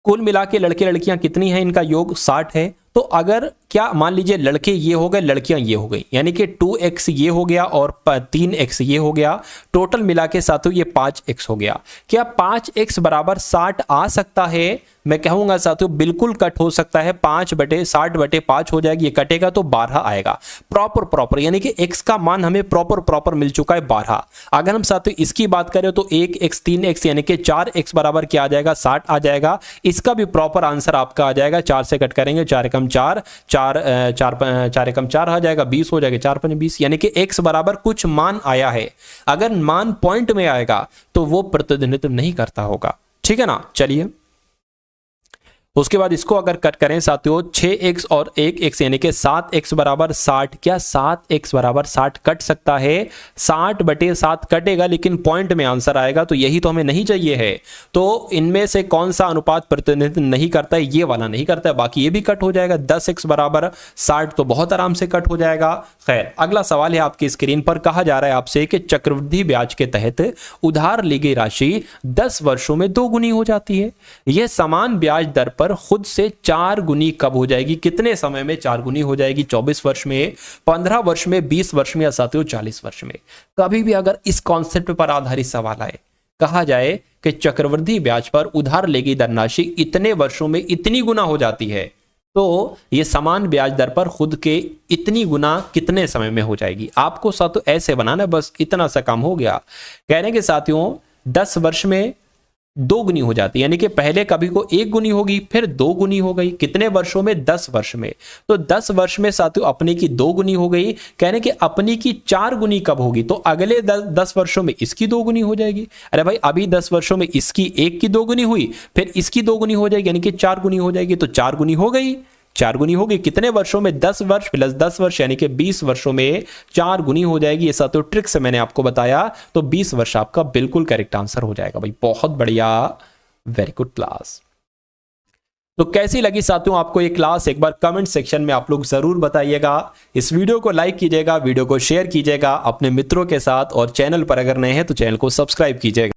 कुल मिला के लड़के लड़कियां कितनी हैं, इनका योग 60 है। तो अगर क्या मान लीजिए लड़के ये हो गए, लड़कियां ये हो गई, यानी कि 2x ये हो गया और 3x ये हो गया, टोटल मिला के साथियों ये 5x हो गया। क्या 5x बराबर 60 आ सकता है? मैं कहूंगा साथियों बिल्कुल कट हो सकता है। 5/60/5 हो जाएगी, ये कटेगा तो 12 आएगा। प्रॉपर यानी कि x का मान हमें प्रॉपर मिल चुका है 12। अगर हम साथियों इसकी बात करें तो 1x 3x यानी कि 4x बराबर क्या आ जाएगा? 60 आ जाएगा। इसका भी प्रॉपर आंसर आपका आ जाएगा। 4 से कट करेंगे 4 एकम 4 4 एकम 4 आ जाएगा, 20 हो जाएगा, 4 पंजे 20, यानी कि x बराबर कुछ मान आया है। अगर मान पॉइंट में आएगा तो वो प्रतिनिधित्व नहीं करता होगा। ठीक है ना, चलिए उसके बाद इसको अगर कट करें साथियों 6x और 1x यानी कि 7x बराबर 60, क्या 7x बराबर 60 कट सकता है? 60/7 कटेगा, लेकिन पॉइंट में आंसर आएगा, तो यही तो हमें नहीं चाहिए है। तो इनमें से कौन सा अनुपात प्रतिनिधित्व नहीं करता है? ये वाला नहीं करता है, बाकी ये भी कट हो जाएगा। 10x बराबर 60 तो बहुत आराम से कट हो जाएगा। खैर अगला सवाल है आपकी स्क्रीन पर। कहा जा रहा है आपसे कि चक्रवृद्धि ब्याज के तहत उधार ली गई राशि 10 वर्षों में 2 गुनी हो जाती है। यह समान ब्याज दर पर खुद से 4 गुनी कब हो जाएगी? कितने समय में 4 गुनी हो जाएगी? 24 वर्ष में, 15 वर्ष में, 20 वर्ष में, या साथियों 40 वर्ष में? कभी भी अगर इस कॉन्सेप्ट पर आधारित सवाल आए, कहा जाए कि चक्रवृद्धि ब्याज पर उधार ली गई धनराशि इतने वर्षों में इतनी गुना हो जाती है, तो यह समान ब्याज दर पर खुद के इतनी गुना कितने समय में हो जाएगी? आपको साथियों ऐसे बनाना, बस इतना सा काम हो गया। कहने के साथियों 10 वर्ष में 2 गुनी हो जाती है, यानी कि पहले कभी को 1 गुनी होगी, फिर 2 गुनी हो गई। कितने वर्षों में? 10 वर्ष में। तो 10 वर्ष में साथियों अपनी की 2 गुनी हो गई। कहने कि अपनी की 4 गुनी कब होगी? तो अगले 10 वर्षों में इसकी 2 गुनी हो जाएगी। अरे भाई अभी 10 वर्षों में इसकी 1 की 2 गुनी हुई, फिर इसकी 2 गुनी हो जाएगी, यानी कि 4 गुनी हो जाएगी, तो 4 गुनी हो गई। 4 गुनी होगी। कितने वर्षों में? 10 वर्ष प्लस 10 वर्ष यानी कि 20 वर्षों में 4 गुनी हो जाएगी। ऐसा तो ट्रिक से मैंने आपको बताया, तो 20 वर्ष आपका बिल्कुल करेक्ट आंसर हो जाएगा भाई। बहुत बढ़िया, वेरी गुड क्लास। तो कैसी लगी साथियों आपको ये क्लास? एक बार कमेंट सेक्शन में आप लोग जरूर बताइएगा। इस वीडियो को लाइक कीजिएगा, वीडियो को शेयर कीजिएगा अपने मित्रों के साथ, और चैनल पर अगर नए हैं तो चैनल को सब्सक्राइब कीजिएगा।